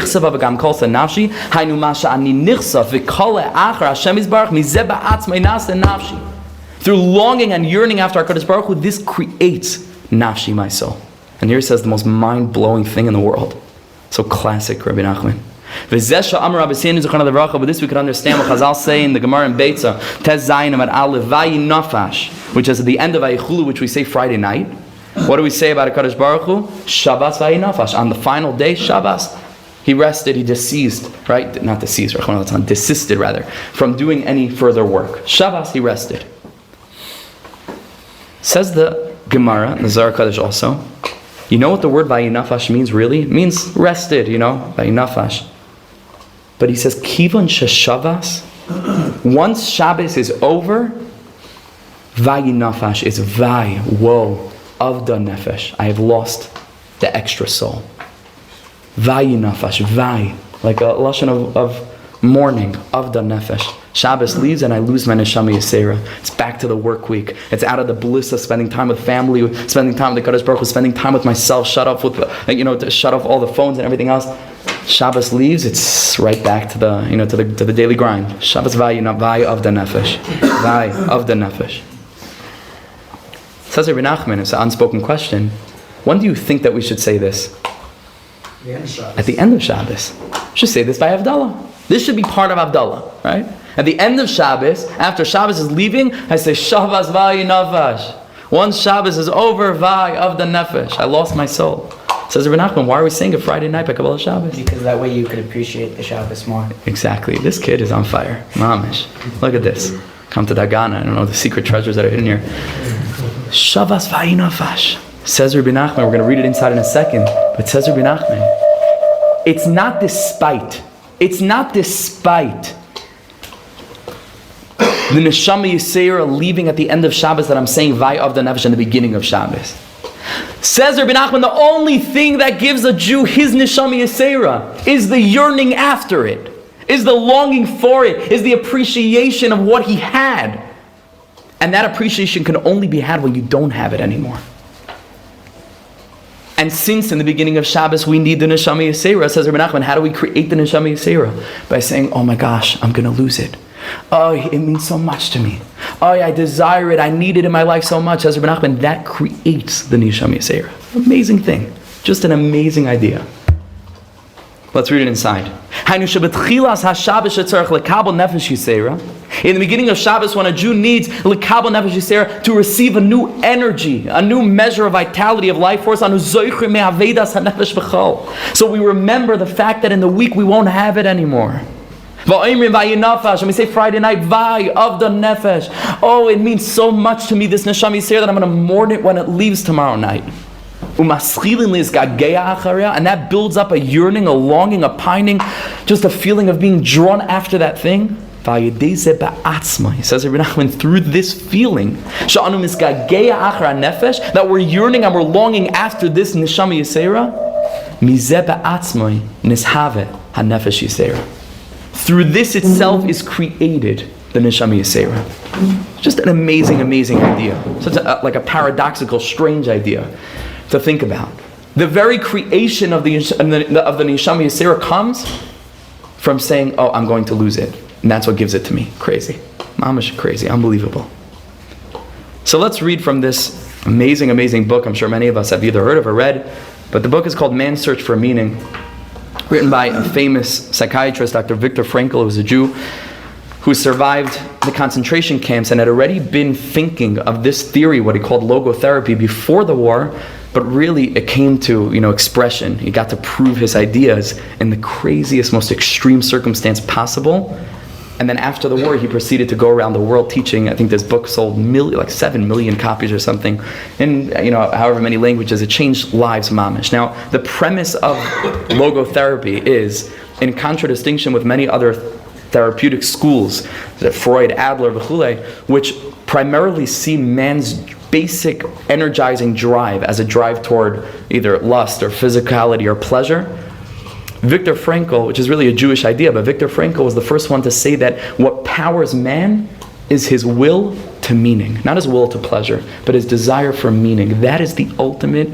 Through longing and yearning after HaKadosh Baruch Hu, this creates nafshi, my soul. And here he says the most mind-blowing thing in the world. So classic, Rebbe Nachman. With this we could understand what Chazal say in the Gemara in Beitza, Tez Zayin Amad Aleph Vayi Nafash, which is at the end of Vayichulu, which we say Friday night. What do we say about HaKadosh Baruch Hu? Shabbos Vayi Nafash. On the final day, Shabbos, he rested, he desisted, right? Not deceased, desisted rather, from doing any further work. Shabbos, he rested. Says the Gemara, the Zohar Kodesh also, you know what the word Vayinafash means really? It means rested, Vayinafash. But he says, Kivon Sheshavas, once Shabbos is over, Vayinafash is Vay, woe, Avda Nefesh. I have lost the extra soul. Vayinafash, Vay, like a lashon of mourning, Avda Nefesh. Shabbos leaves and I lose my neshama yisera. It's back to the work week. It's out of the bliss of spending time with family, spending time with the Kadosh Baruch Hu, spending time with myself, shut off with to shut off all the phones and everything else. Shabbos leaves, it's right back to the to the daily grind. Shabbos vay of the nefesh, vay of the nefesh. Says Rebbe Nachman, it's an unspoken question. When do you think that we should say this? At the end of Shabbos. We should say this by Havdalah. This should be part of Havdalah, right? At the end of Shabbos, after Shabbos is leaving, I say Shabbos vay nefesh. Once Shabbos is over, vay of the nefesh. I lost my soul. Says Rebbe Nachman, why are we saying it Friday night by Kabbalah Shabbos? Because that way you could appreciate the Shabbos more. Exactly. This kid is on fire. Mamish. Look at this. Come to Dagan. I don't know the secret treasures that are hidden here. Shabbos vay nefesh. Says Rebbe Nachman, we're going to read it inside in a second, but says Rebbe Nachman, it's not despite the neshama yisera leaving at the end of Shabbos that I'm saying vay of the nefesh in the beginning of Shabbos. Says Rebbe Nachman, the only thing that gives a Jew his neshama yisera is the yearning after it, is the longing for it, is the appreciation of what he had. And that appreciation can only be had when you don't have it anymore. And since in the beginning of Shabbos we need the neshama yisera, says Rebbe Nachman, how do we create the neshama yisera? By saying, oh my gosh, I'm going to lose it. Oh, it means so much to me. Oh, I desire it. I need it in my life so much. Says Rebbe Nachman, that creates the neshama yisera. Amazing thing. Just an amazing idea. Let's read it inside. In the beginning of Shabbos, when a Jew needs lekabel nefesh yisera to receive a new energy, a new measure of vitality of life force, so we remember the fact that in the week we won't have it anymore. When we say Friday night, vay of the nefesh. Oh, it means so much to me, this neshama yisera, that I'm going to mourn it when it leaves tomorrow night. And that builds up a yearning, a longing, a pining, just a feeling of being drawn after that thing. He says, Rebbe Nachman, through this feeling, that we're yearning and we're longing after this neshama yisera, through this itself is created the neshama yisera. Just an amazing, amazing idea. Such like a paradoxical, strange idea to think about. The very creation of the neshama yisera comes from saying, oh, I'm going to lose it. And that's what gives it to me. Crazy. Mamish crazy. Unbelievable. So let's read from this amazing, amazing book. I'm sure many of us have either heard of or read. But the book is called Man's Search for Meaning, written by a famous psychiatrist, Dr. Viktor Frankl, who was a Jew, who survived the concentration camps and had already been thinking of this theory, what he called logotherapy, before the war. But really, it came to expression. He got to prove his ideas in the craziest, most extreme circumstance possible And then after the war, he proceeded to go around the world teaching. I think this book sold 7 million copies or something, in however many languages. It changed lives, mamish. Now, the premise of logotherapy is, in contradistinction with many other therapeutic schools, Freud, Adler, which primarily see man's basic energizing drive as a drive toward either lust or physicality or pleasure. Viktor Frankl, which is really a Jewish idea, but Viktor Frankl was the first one to say that what powers man is his will to meaning. Not his will to pleasure, but his desire for meaning. That is the ultimate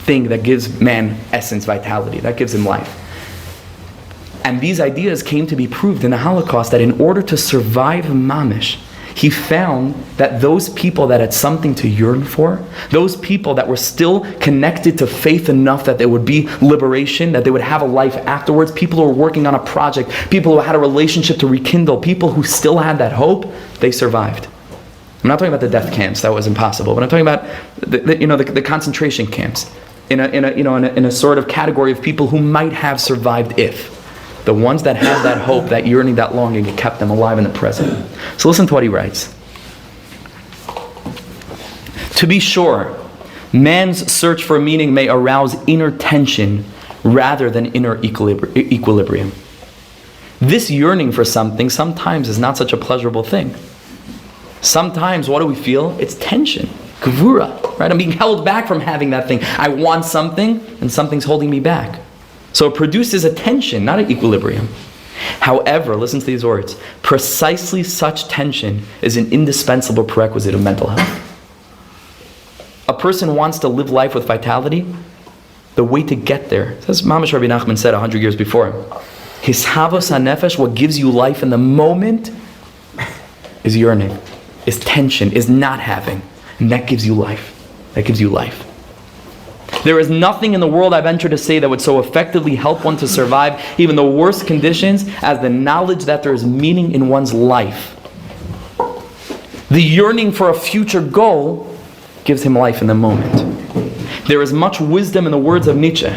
thing that gives man essence, vitality. That gives him life. And these ideas came to be proved in the Holocaust, that in order to survive mamish, he found that those people that had something to yearn for, those people that were still connected to faith enough that there would be liberation, that they would have a life afterwards, people who were working on a project, people who had a relationship to rekindle, people who still had that hope, they survived. I'm not talking about the death camps, that was impossible, but I'm talking about the concentration camps, in a sort of category of people who might have survived if. The ones that had that hope, that yearning, that longing, it kept them alive in the present. So listen to what he writes. To be sure, man's search for meaning may arouse inner tension rather than inner equilibrium. This yearning for something sometimes is not such a pleasurable thing. Sometimes, what do we feel? It's tension, gevurah, right? I'm being held back from having that thing. I want something, and something's holding me back. So it produces a tension, not an equilibrium. However, listen to these words, precisely such tension is an indispensable prerequisite of mental health. A person wants to live life with vitality. The way to get there, as Mamash Rebbe Nachman said 100 years before him, Hishavos HaNefesh, what gives you life in the moment, is yearning, is tension, is not having. And that gives you life. That gives you life. There is nothing in the world, I venture to say, that would so effectively help one to survive even the worst conditions as the knowledge that there is meaning in one's life. The yearning for a future goal gives him life in the moment. There is much wisdom in the words of Nietzsche.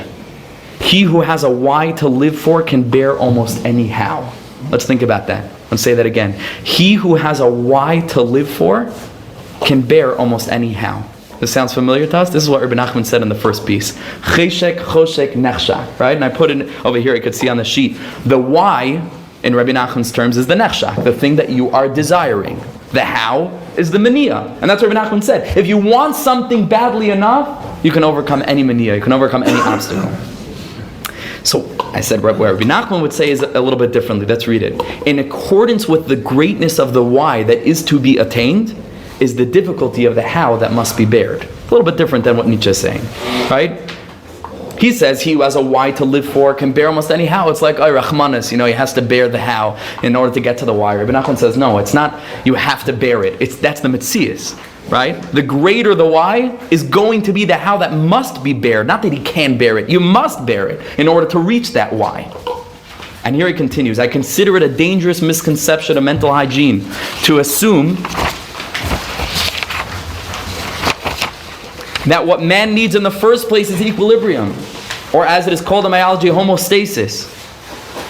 He who has a why to live for can bear almost any how. Let's think about that. Let's say that again. He who has a why to live for can bear almost any how. This sounds familiar to us? This is what Rebbe Nachman said in the first piece. Cheshek, choshek, nechshak. Right? And I put it over here, you could see on the sheet. The why, in Rebbe Nachman's terms, is the nechshak, the thing that you are desiring. The how is the maniya. And that's what Rebbe Nachman said. If you want something badly enough, you can overcome any maniya, you can overcome any obstacle. So I said what Rebbe Nachman would say is a little bit differently. Let's read it. In accordance with the greatness of the why that is to be attained, is the difficulty of the how that must be bared. A little bit different than what Nietzsche is saying, right? He says he who has a why to live for can bear almost any how. It's like, Rahmanis, he has to bear the how in order to get to the why. Rebbe Nachman says, no, it's not you have to bear it. That's the metzias, right? The greater the why is going to be the how that must be bared. Not that he can bear it. You must bear it in order to reach that why. And here he continues, I consider it a dangerous misconception of mental hygiene to assume that what man needs in the first place is equilibrium, or as it is called in biology, homeostasis,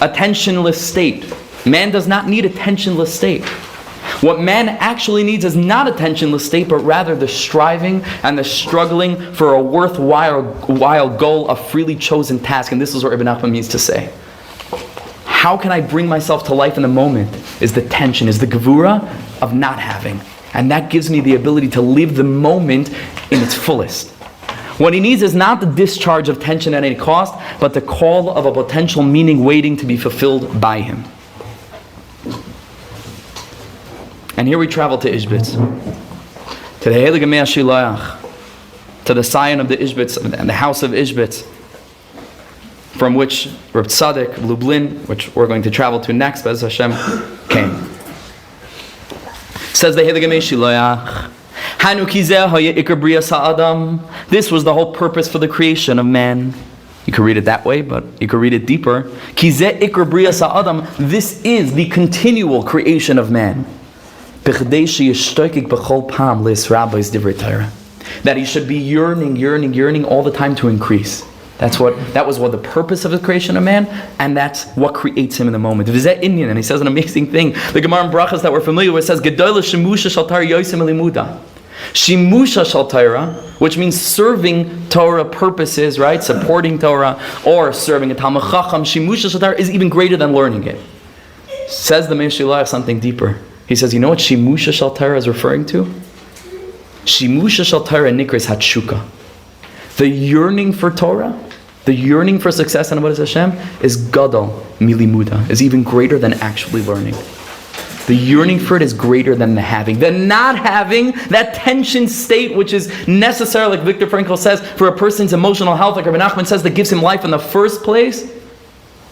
a tensionless state. Man does not need a tensionless state. What man actually needs is not a tensionless state, but rather the striving and the struggling for a worthwhile goal, a freely chosen task. And this is what Rebbe Nachman means to say. How can I bring myself to life in the moment? Is the tension, is the gevurah of not having. And that gives me the ability to live the moment in its fullest. What he needs is not the discharge of tension at any cost, but the call of a potential meaning waiting to be fulfilled by him. And here we travel to Ishbitzer, to the Heilige Meor Einayim, to the Zion of the Ishbitzer, and the house of Ishbitzer, from which Reb Tzaddok, Lublin, which we're going to travel to next, B'ez Hashem, came. Says the Heilige Meor Einayim, Hanu kizeh haya ikar brias ha'adam. This was the whole purpose for the creation of man. You could read it that way, but you could read it deeper. Kizeh ikar brias ha'adam. This is the continual creation of man. That he should be yearning all the time to increase. That was what the purpose of the creation of man, and that's what creates him in the moment. V'zeh Indian, and he says an amazing thing. The Gemara in Brachas that we're familiar with says, Gedolah shemusha shal Torah yosim elimuda. Shimusha shal Torah, which means serving Torah purposes, right? Supporting Torah, or serving a Talmud Chacham. Shimusha shal Torah is even greater than learning it. Says the Meor Einayim something deeper. He says, you know what Shimusha shal Torah is referring to? Shimusha shal Torah nikras hatshuka. The yearning for Torah, the yearning for success in Avodas Hashem is gadol milimuda, is even greater than actually learning. The yearning for it is greater than the having. The not having, that tension state which is necessary, like Viktor Frankl says, for a person's emotional health, like Rebbe Nachman says, that gives him life in the first place,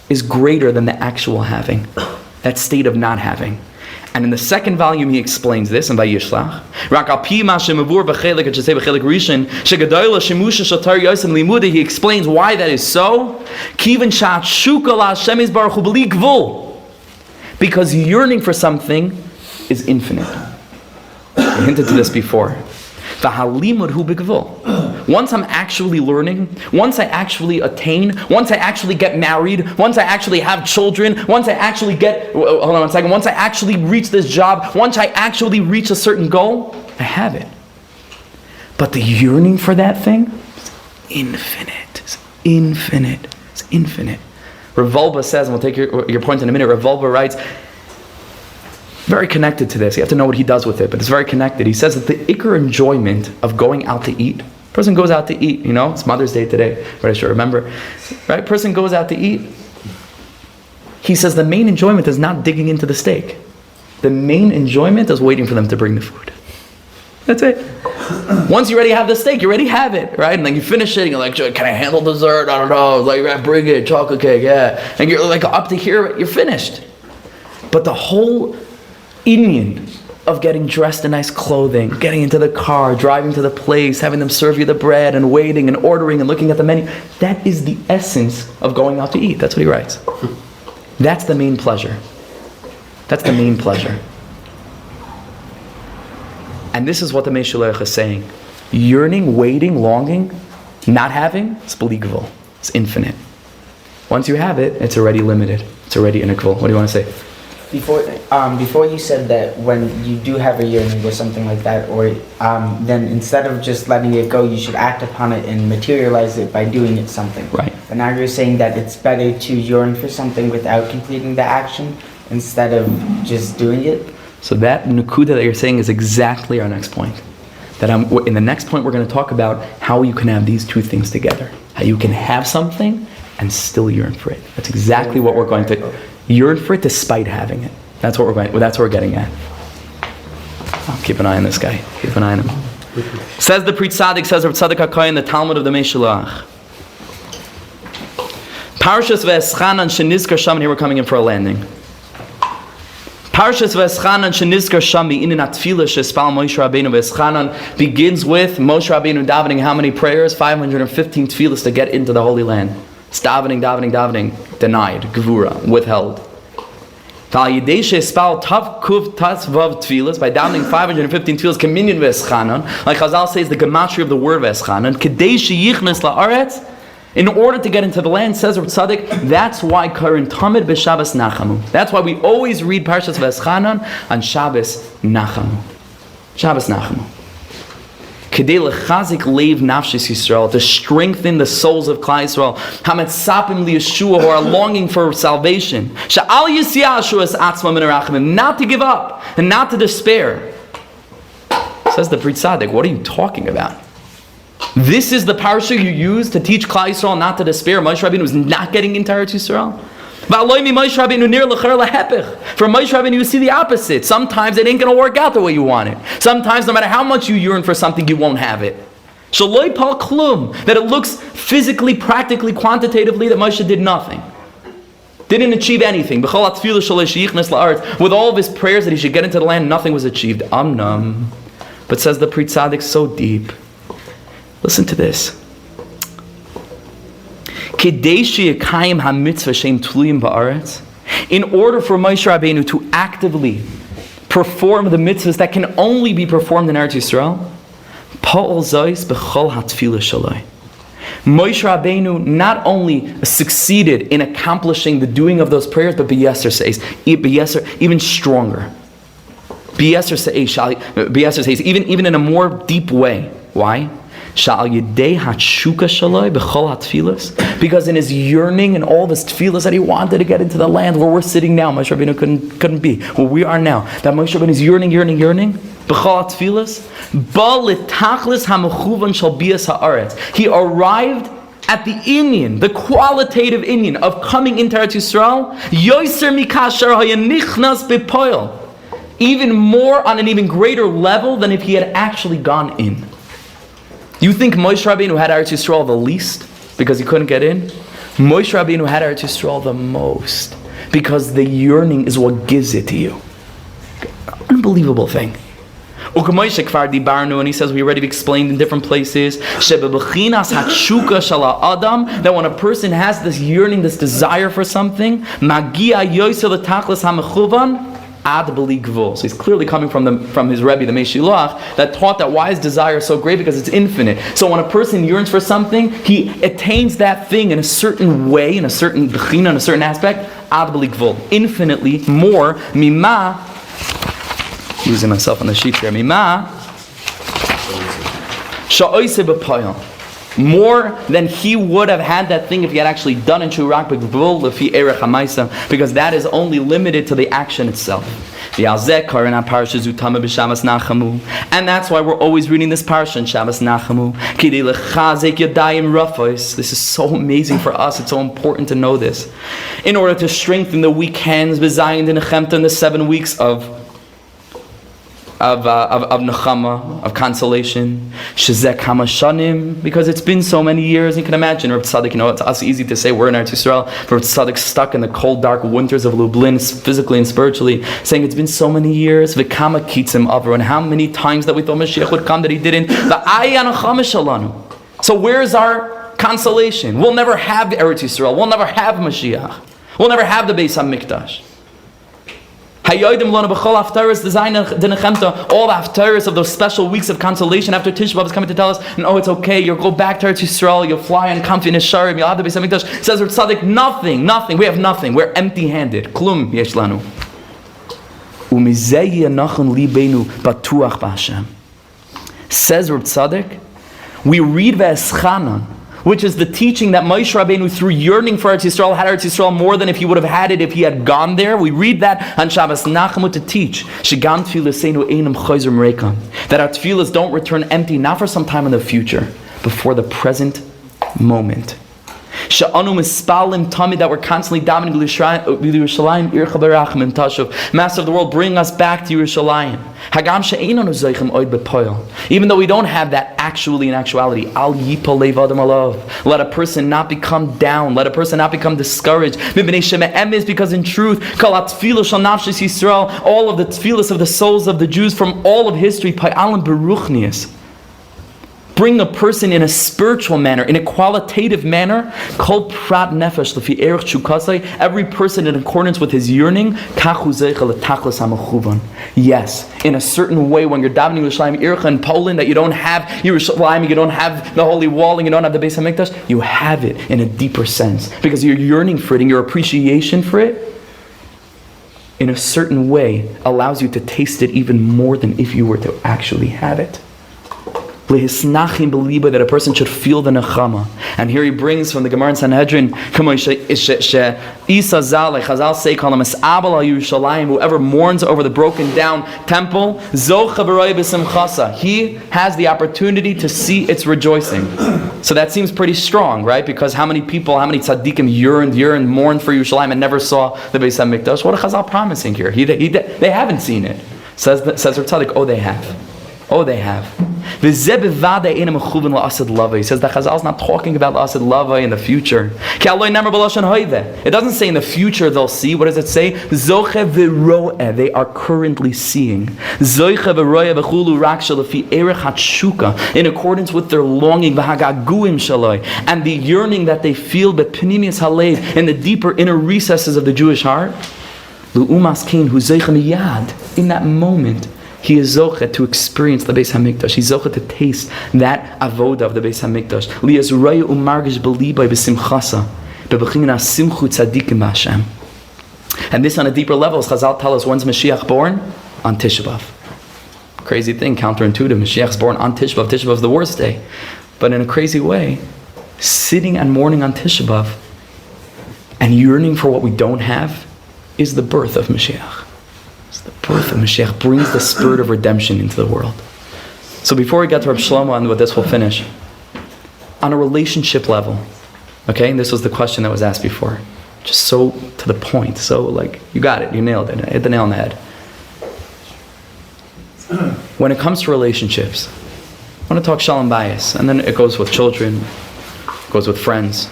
is greater than the actual having. That state of not having. And in the second volume, he explains this in Vayishlach. He explains why that is so. Because yearning for something is infinite. I hinted to this before. Once I'm actually learning, once I actually attain, once I actually get married, once I actually have children, once I actually once I actually reach this job, once I actually reach a certain goal, I have it. But the yearning for that thing is infinite. It's infinite. It's infinite. Rav Wolbe says, and we'll take your point in a minute, Rav Wolbe writes, very connected to this. You have to know what he does with it, but it's very connected. He says that the ikar enjoyment of going out to eat, person goes out to eat, it's Mother's Day today, but I should remember, right? Person goes out to eat. He says the main enjoyment is not digging into the steak. The main enjoyment is waiting for them to bring the food. That's it. Once you already have the steak, you already have it, right? And then you finish it, and you're like, can I handle dessert? I don't know. Like, bring it, chocolate cake, yeah. And you're like, up to here, you're finished. But the whole inyan of getting dressed in nice clothing, getting into the car, driving to the place, having them serve you the bread, and waiting, and ordering, and looking at the menu, that is the essence of going out to eat. That's what he writes. That's the main pleasure. That's the main pleasure. And this is what the Meor Einayim is saying. Yearning, waiting, longing, not having, it's believable. It's infinite. Once you have it, it's already limited. It's already inequal. What do you want to say? Before you said that when you do have a yearning or something like that, or then instead of just letting it go, you should act upon it and materialize it by doing it something. Right. But now you're saying that it's better to yearn for something without completing the action instead of just doing it. So that nukuda that you're saying is exactly our next point. In the next point, we're going to talk about how you can have these two things together. How you can have something and still yearn for it. That's exactly what we're going to yearn for it despite having it. That's what we're getting at. Oh, keep an eye on this guy. Keep an eye on him. Says the Reb Tzaddok Hakohen, the Talmud of the Meor Einayim. Parshas V'eschanan shenizkar sham, and here we're coming in for a landing. Parshas V'eschanan shenizkar sham in atfilah shespal Moshe Rabbeinu. V'eschanan begins with Moshe Rabbeinu davening how many prayers? 515 tefillas to get into the Holy Land. It's davening, denied, Gevurah, withheld. By davening 515 tefillas, communion v'eschanan, like Chazal says, the gematria of the word v'eschanan, kedei sheyichnes la'aretz, in order to get into the land, says Reb Tzaddok, that's why Karin Tamid b'Shabbos Nachamu. That's why we always read Parshas V'eschanan on Shabbos Nachamu. Shabbos Nachamu. Kedei lechazik leiv nafshis Yisrael, to strengthen the souls of Klal Yisrael. Hametzapim liyeshua, who are longing for salvation. Sha'al yisiyashu es atzma min harachamim, not to give up and not to despair. Says the Rebbe Tzaddok, what are you talking about? This is the parsha you use to teach Klal Yisrael not to despair. Moshe Rabbeinu was not getting into Eretz Yisrael. For Moshe Rabbeinu, you see the opposite. Sometimes it ain't going to work out the way you want it. Sometimes, no matter how much you yearn for something, you won't have it. Shaloi pal klum, that it looks physically, practically, quantitatively that Moshe did nothing. Didn't achieve anything. With all of his prayers that he should get into the land, nothing was achieved. Amnam. But says the Rebbe Tzaddok so deep. Listen to this. In order for Moshe Rabbeinu to actively perform the mitzvahs that can only be performed in Eretz Yisrael, Moshe Rabbeinu not only succeeded in accomplishing the doing of those prayers, but B'yeser says, even stronger. B'yeser says, even in a more deep way. Why? Because in his yearning and all of his tefillas that he wanted to get into the land where we're sitting now, Moshe Rabbeinu couldn't be where we are now. That Moshe Rabbeinu is yearning. He arrived at the inyan, the qualitative inyan of coming into Eretz Yisrael, even more on an even greater level than if he had actually gone in. You think Moshe Rabbeinu had Eretz Yisrael the least because he couldn't get in? Moshe Rabbeinu had Eretz Yisrael the most because the yearning is what gives it to you. Unbelievable thing. And he says, we already explained in different places, that when a person has this yearning, this desire for something, so he's clearly coming from his Rebbe, the Meshilach, that taught that why is desire so great? Because it's infinite. So when a person yearns for something, he attains that thing in a certain way, in a certain bechina, in a certain aspect, ad b'li gvul, infinitely more, mima, using myself on the sheet here, mima, sha'oise b'poyel, more than he would have had that thing if he had actually done it, because that is only limited to the action itself. And that's why we're always reading this parsha in Shabbos Nachamu. This is so amazing for us. It's so important to know this. In order to strengthen the weak hands, in the 7 weeks of nechama, of consolation, because it's been so many years. You can imagine, Reb Tzaddok, it's us easy to say we're in Eretz Yisrael, Reb Tzaddok stuck in the cold, dark winters of Lublin, physically and spiritually, saying it's been so many years, v'kama kitzim avro, and how many times that we thought Mashiach would come that he didn't. So where's our consolation? We'll never have Eretz Yisrael, we'll never have Mashiach, we'll never have the Beis HaMikdash. All the haftarahs of those special weeks of consolation after Tisha B'Av is coming to tell us, no, it's okay, you'll go back to Eretz Yisrael, you'll fly on comfy Nesharim, you'll have the Beis HaMikdash. Says Reb Tzaddok, nothing, we have nothing, we're empty-handed. Klum yesh lanu. Says Reb Tzaddok, we read Ve'eschanan, which is the teaching that Moshe Rabbeinu, through yearning for Eretz Yisrael, had Eretz Yisrael more than if he would have had it if he had gone there. We read that on Shabbos Nachamu to teach that our tefillas don't return empty, not for some time in the future, but for the present moment. That we're constantly davening Yerushalayim, Ircha Berachim Tashuv. Master of the world, bring us back to Yerushalayim. Even though we don't have that actually in actuality, let a person not become down, let a person not become discouraged. Because in truth, all of the tefillas of the souls of the Jews from all of history, bring a person in a spiritual manner, in a qualitative manner. Every person in accordance with his yearning. Yes, in a certain way, when you're davening Yerushalayim Ircha in Poland, that you don't have Yerushalayim, you don't have the Holy Wall, and you don't have the Beis HaMikdash, you have it in a deeper sense. Because your yearning for it and your appreciation for it, in a certain way, allows you to taste it even more than if you were to actually have it. That a person should feel the nechama. And here he brings from the Gemara in Sanhedrin, whoever mourns over the broken down temple, he has the opportunity to see its rejoicing. So that seems pretty strong, right? Because how many tzaddikim yearned, mourned for Yerushalayim and never saw the Beis HaMikdash? What are Chazal promising here? They haven't seen it. Says Reb Tzaddok, oh, they have. He says that Chazal is not talking about Asad Lava in the future. It doesn't say in the future they'll see. What does it say? They are currently seeing. In accordance with their longing and the yearning that they feel in the deeper inner recesses of the Jewish heart. In that moment, He is zochet to experience the Beis HaMikdash. He's zochet to taste that avoda of the Beis HaMikdash. Liyazraya umargish b'libay b'simchasa b'b'china simchu tzadikim b'Hashem. And this on a deeper level, as Chazal tell us, when's Mashiach born? On Tisha B'Av. Crazy thing, counterintuitive. Mashiach's born on Tisha B'Av. Tisha B'Av is the worst day. But in a crazy way, sitting and mourning on Tisha B'Av and yearning for what we don't have is the birth of Mashiach. It's the birth of Mashiach brings the spirit of redemption into the world. So before we get to Reb Shlomo, and with this we'll finish, on a relationship level, okay, and this was the question that was asked before, just so to the point, so like, you got it, you nailed it, hit the nail on the head. When it comes to relationships, I want to talk shalom bayis, and then it goes with children, it goes with friends,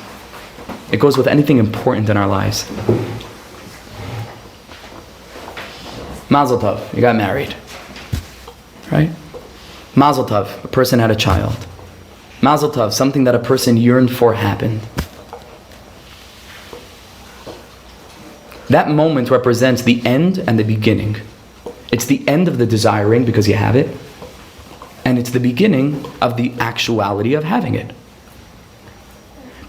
it goes with anything important in our lives. Mazel tov, you got married, right? Mazel tov, a person had a child. Mazel tov, something that a person yearned for happened. That moment represents the end and the beginning. It's the end of the desiring because you have it, and it's the beginning of the actuality of having it.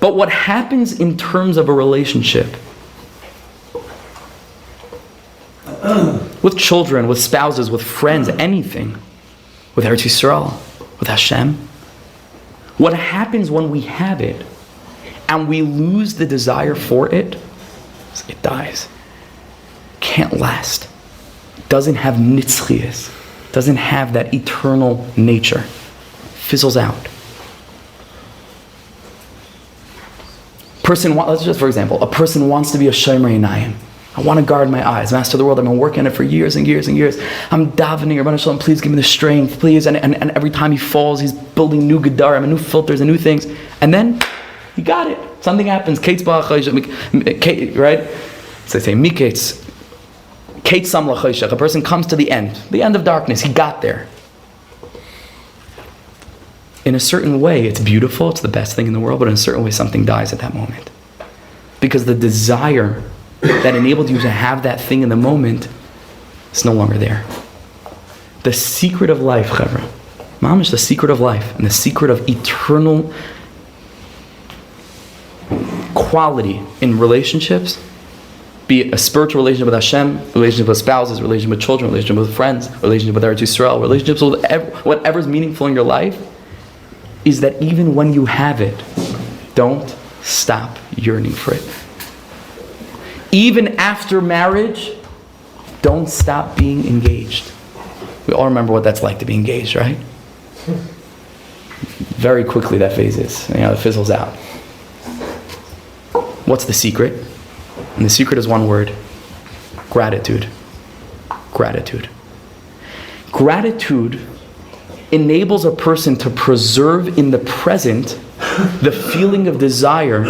But what happens in terms of a relationship with children, with spouses, with friends, anything, with Eretz Yisrael, with Hashem, what happens when we have it and we lose the desire for it? It dies. Can't last. Doesn't have nitzchias. Doesn't have that eternal nature. Fizzles out. Let's just, for example, a person wants to be a Meor Einayim. I want to guard my eyes. Master of the world, I've been working on it for years and years and years. I'm davening, Rebbe Nachman, please give me the strength, please. And every time he falls, he's building new gedarim and new filters and new things. And then, he got it. Something happens. Right? So they say, miketz. A person comes to the end of darkness. He got there. In a certain way, it's beautiful. It's the best thing in the world. But in a certain way, something dies at that moment. Because the desire that enabled you to have that thing in the moment is no longer there. The secret of life, chevra, mamish, the secret of life and the secret of eternal quality in relationships, be it a spiritual relationship with Hashem, relationship with spouses, relationship with children, relationship with friends, relationship with Eretz Yisrael, relationships with whatever's meaningful in your life, is that even when you have it, don't stop yearning for it. Even after marriage, don't stop being engaged. We all remember what that's like to be engaged, right? Very quickly that phases, it fizzles out. What's the secret? And the secret is one word: gratitude. Gratitude. Gratitude enables a person to preserve in the present the feeling of desire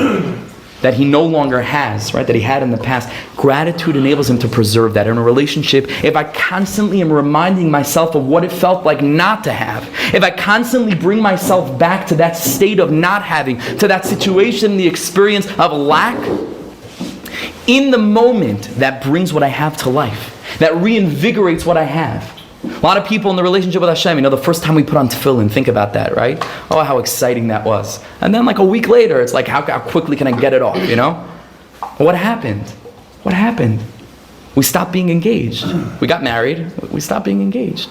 that he no longer has, right? That he had in the past. Gratitude enables him to preserve that. In a relationship, if I constantly am reminding myself of what it felt like not to have, if I constantly bring myself back to that state of not having, to that situation, the experience of lack, in the moment, that brings what I have to life. That reinvigorates what I have. A lot of people in the relationship with Hashem, the first time we put on tefillin, think about that, right? Oh, how exciting that was. And then like a week later, it's like, how quickly can I get it off, What happened? What happened? We stopped being engaged. We got married. We stopped being engaged.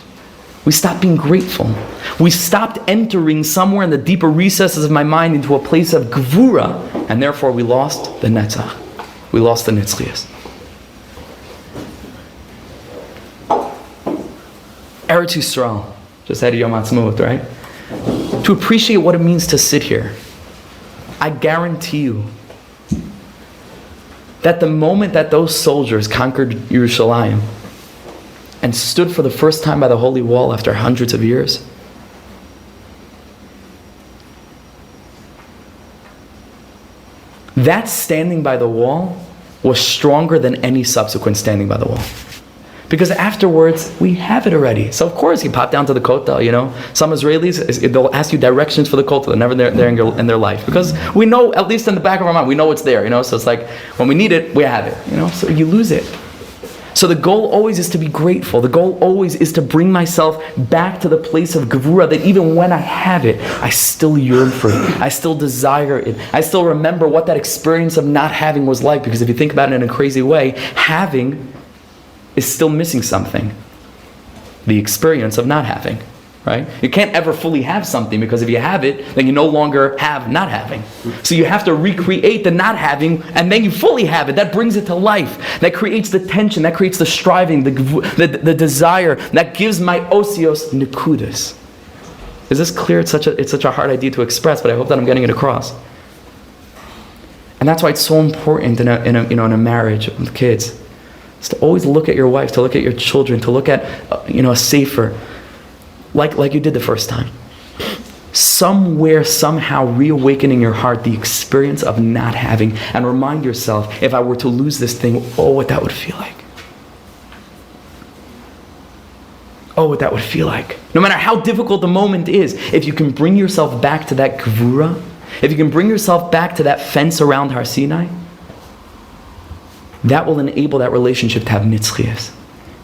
We stopped being grateful. We stopped entering somewhere in the deeper recesses of my mind into a place of Gevurah, and therefore we lost the Netzach. We lost the Nitzchias. Eretz Yisrael, just had a Yom Ha'atzmaut, right? To appreciate what it means to sit here, I guarantee you that the moment that those soldiers conquered Yerushalayim and stood for the first time by the Holy Wall after hundreds of years, that standing by the wall was stronger than any subsequent standing by the wall. Because afterwards, we have it already. So of course, you pop down to the kotel, Some Israelis, they'll ask you directions for the kotel. They're never there in their life. Because we know, at least in the back of our mind, we know it's there, So it's like, when we need it, we have it, So you lose it. So the goal always is to be grateful. The goal always is to bring myself back to the place of Gevurah, that even when I have it, I still yearn for it. I still desire it. I still remember what that experience of not having was like, because if you think about it in a crazy way, having is still missing something. The experience of not having, right? You can't ever fully have something, because if you have it, then you no longer have not having. So you have to recreate the not having, and then you fully have it. That brings it to life. That creates the tension. That creates the striving, the desire. That gives my osios nekudas. Is this clear? It's such a hard idea to express, but I hope that I'm getting it across. And that's why it's so important in a marriage with kids, is to always look at your wife, to look at your children, to look at a sefer, like you did the first time. Somewhere, somehow, reawakening your heart the experience of not having, and remind yourself, if I were to lose this thing, what that would feel like. What that would feel like. No matter how difficult the moment is, if you can bring yourself back to that Gevurah, if you can bring yourself back to that fence around Har Sinai, that will enable that relationship to have nitzchias.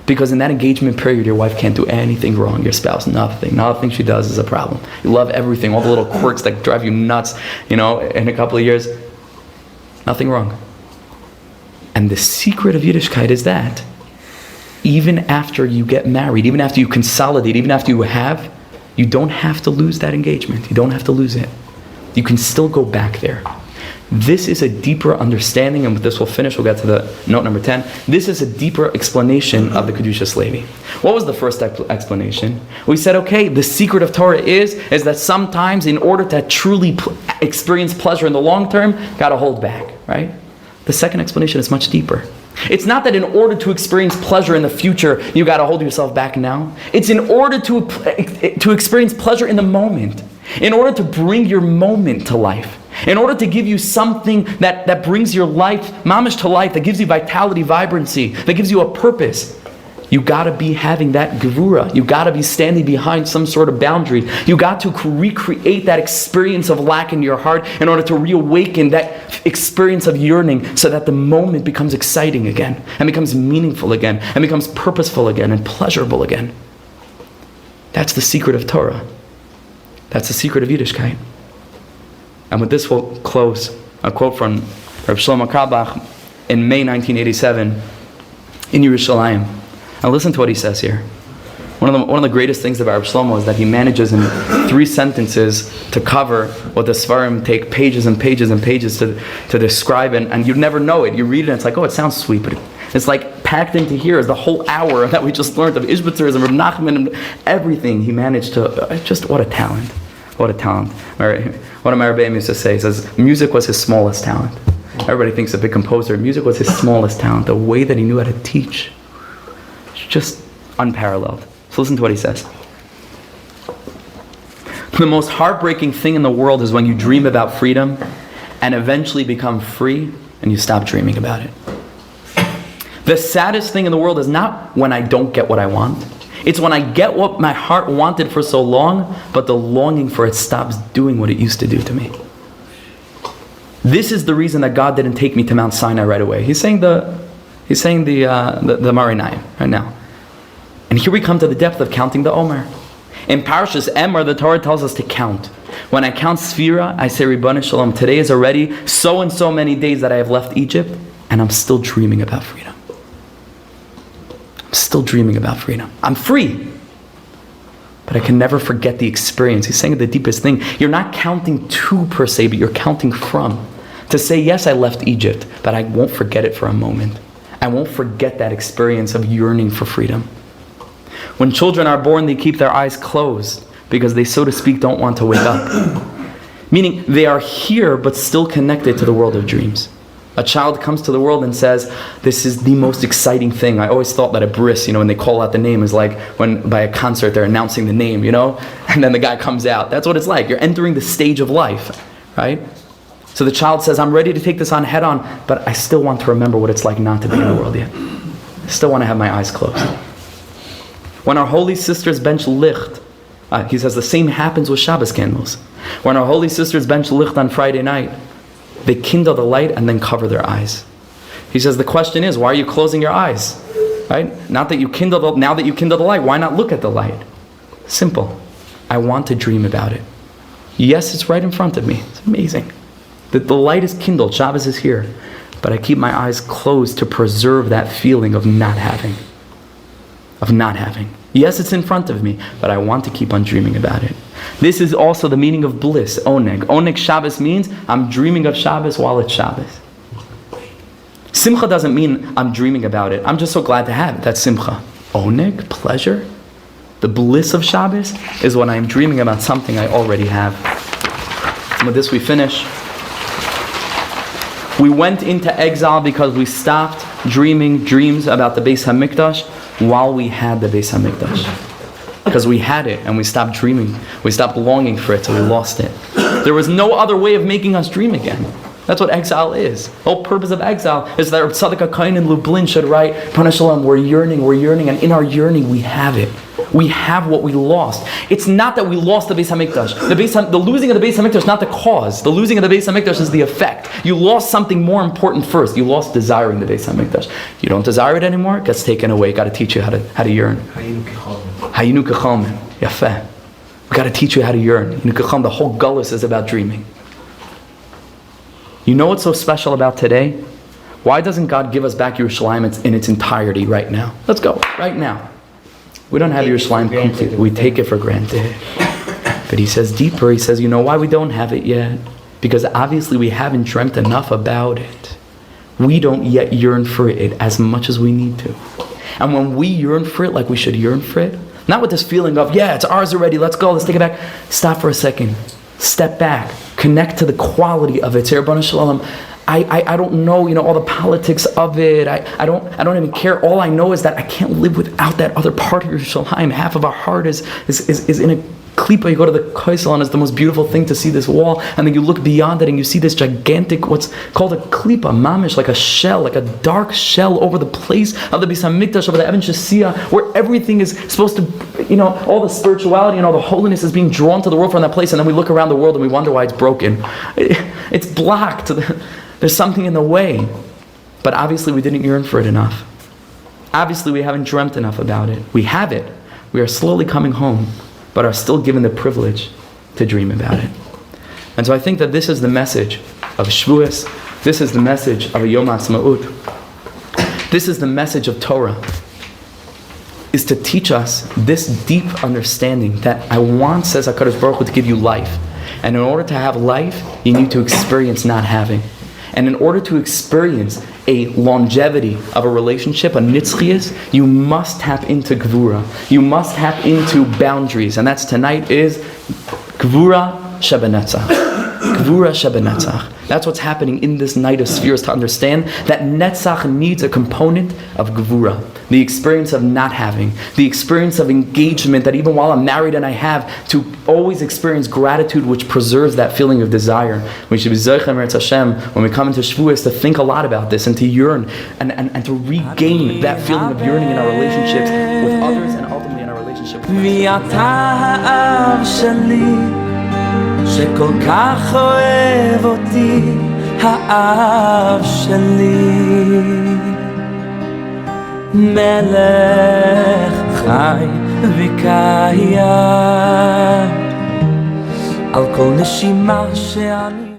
Because in that engagement period, your wife can't do anything wrong. Your spouse, nothing. Nothing she does is a problem. You love everything, all the little quirks that drive you nuts, in a couple of years. Nothing wrong. And the secret of Yiddishkeit is that even after you get married, even after you consolidate, even after you don't have to lose that engagement. You don't have to lose it. You can still go back there. This is a deeper understanding, and with this we'll finish. We'll get to the note number 10. This is a deeper explanation of the Kedushas Levi. What was the first explanation? We said, okay, the secret of Torah is that sometimes in order to truly experience pleasure in the long term, got to hold back, right? The second explanation is much deeper. It's not that in order to experience pleasure in the future, you got to hold yourself back now. It's in order to experience pleasure in the moment. In order to bring your moment to life. In order to give you something that brings your life, mamish, to life, that gives you vitality, vibrancy, that gives you a purpose. You got to be having that Gevurah. You got to be standing behind some sort of boundary. You got to recreate that experience of lack in your heart in order to reawaken that experience of yearning, so that the moment becomes exciting again, and becomes meaningful again, and becomes purposeful again, and pleasurable again. That's the secret of Torah. That's the secret of Yiddishkeit. And with this we'll close. A quote from Reb Shlomo Carlebach in May 1987 in Yerushalayim. And listen to what he says here. One of the greatest things about Reb Shlomo is that he manages in 3 sentences to cover what the Svarim take pages and pages and pages to describe, and you never know it. You read it and it's like, it sounds sweet, but it's like packed into here is the whole hour that we just learned of Ishbitzer and Rebbe Nachman and everything he managed to, just what a talent. What a talent. One of my Rebbeim used to say, he says, music was his smallest talent. Everybody thinks a big composer. Music was his smallest talent. The way that he knew how to teach. It's just unparalleled. So listen to what he says. The most heartbreaking thing in the world is when you dream about freedom and eventually become free and you stop dreaming about it. The saddest thing in the world is not when I don't get what I want. It's when I get what my heart wanted for so long, but the longing for it stops doing what it used to do to me. This is the reason that God didn't take me to Mount Sinai right away. He's saying the Meor Einayim right now. And here we come to the depth of counting the Omer. In Parshas Emor, the Torah tells us to count. When I count Sefira, I say, Ribbon Shalom, today is already so and so many days that I have left Egypt, and I'm still dreaming about freedom. I'm still dreaming about freedom. I'm free. But I can never forget the experience. He's saying the deepest thing. You're not counting to per se, but you're counting from. To say, yes, I left Egypt, but I won't forget it for a moment. I won't forget that experience of yearning for freedom. When children are born, they keep their eyes closed because they, so to speak, don't want to wake up. Meaning they are here, but still connected to the world of dreams. A child comes to the world and says, this is the most exciting thing. I always thought that a bris, when they call out the name, is like when by a concert they're announcing the name, and then the guy comes out. That's what it's like. You're entering the stage of life, right? So the child says, I'm ready to take this on head on, but I still want to remember what it's like not to be in the world yet. I still want to have my eyes closed. When our holy sisters bench licht, he says the same happens with Shabbos candles. When our holy sisters bench licht on Friday night, they kindle the light and then cover their eyes. He says the question is, why are you closing your eyes? Right? Now that you kindle the light, why not look at the light? Simple. I want to dream about it. Yes, it's right in front of me. It's amazing. The light is kindled. Shabbos is here. But I keep my eyes closed to preserve that feeling of not having. Yes, it's in front of me, but I want to keep on dreaming about it. This is also the meaning of bliss, oneg. Oneg Shabbos means I'm dreaming of Shabbos while it's Shabbos. Simcha doesn't mean I'm dreaming about it. I'm just so glad to have it. That's simcha. Oneg, pleasure. The bliss of Shabbos is when I'm dreaming about something I already have. And with this we finish. We went into exile because we stopped dreaming dreams about the Beis HaMikdash while we had the Beis HaMikdash. Because we had it and we stopped dreaming. We stopped longing for it, so we lost it. There was no other way of making us dream again. That's what exile is. The whole purpose of exile is that Reb Tzaddok Hakohen in Lublin should write, we're yearning, and in our yearning we have it. We have what we lost. It's not that we lost the Beis HaMikdash. The losing of the Beis HaMikdash is not the cause. The losing of the Beis HaMikdash is the effect. You lost something more important first. You lost desiring the Beis HaMikdash. You don't desire it anymore, it gets taken away. Got to teach you how to yearn. Hayinu kecholmen. Yafeh. We got to teach you how to yearn. The whole gullus is about dreaming. You know what's so special about today? Why doesn't God give us back Yerushalayim in its entirety right now? Let's go, right now. We don't have Yerushalayim completely. We take it for granted. But he says deeper, he says, you know why we don't have it yet? Because obviously we haven't dreamt enough about it. We don't yet yearn for it as much as we need to. And when we yearn for it like we should yearn for it, not with this feeling of, yeah, it's ours already, let's go, let's take it back. Stop for a second. Step back. Connect to the quality of it. Say, Rabbanu Shalom, I don't know, all the politics of it. I don't even care. All I know is that I can't live without that other part of Yerushalayim. Half of our heart is in a klipa. You go to the Kaisel and it's the most beautiful thing to see this wall, and then you look beyond it and you see this gigantic, what's called a klipa, mamish, like a shell, like a dark shell over the place of the Beis HaMikdash, over the Even Shasiya, where everything is supposed to, all the spirituality and all the holiness is being drawn to the world from that place, and then we look around the world and we wonder why it's broken. It's blocked. There's something in the way. But obviously we didn't yearn for it enough. Obviously we haven't dreamt enough about it. We have it. We are slowly coming home, but are still given the privilege to dream about it. And so I think that this is the message of Shavuos. This is the message of a Yom HaAtzmaut. This is the message of Torah, is to teach us this deep understanding that I want, says HaKadosh Baruch Hu, to give you life. And in order to have life, you need to experience not having. And in order to experience a longevity of a relationship, a nitzchias, you must tap into Gevurah. You must tap into boundaries. And that's tonight is Gevurah Sh'b'Netzach. Gevurah Sh'b'Netzach. That's what's happening in this night of spheres, to understand that Netzach needs a component of Gevurah. The experience of not having, the experience of engagement, that even while I'm married and I have, to always experience gratitude, which preserves that feeling of desire. We should be Zocheh Eretz Hashem, when we come into Shavuos, to think a lot about this and to yearn and to regain that feeling of yearning in our relationships with others and ultimately in our relationship with ourselves. שכל כך אוהב אותי האב שלי מלך חי וקיים על כל נשימה שאני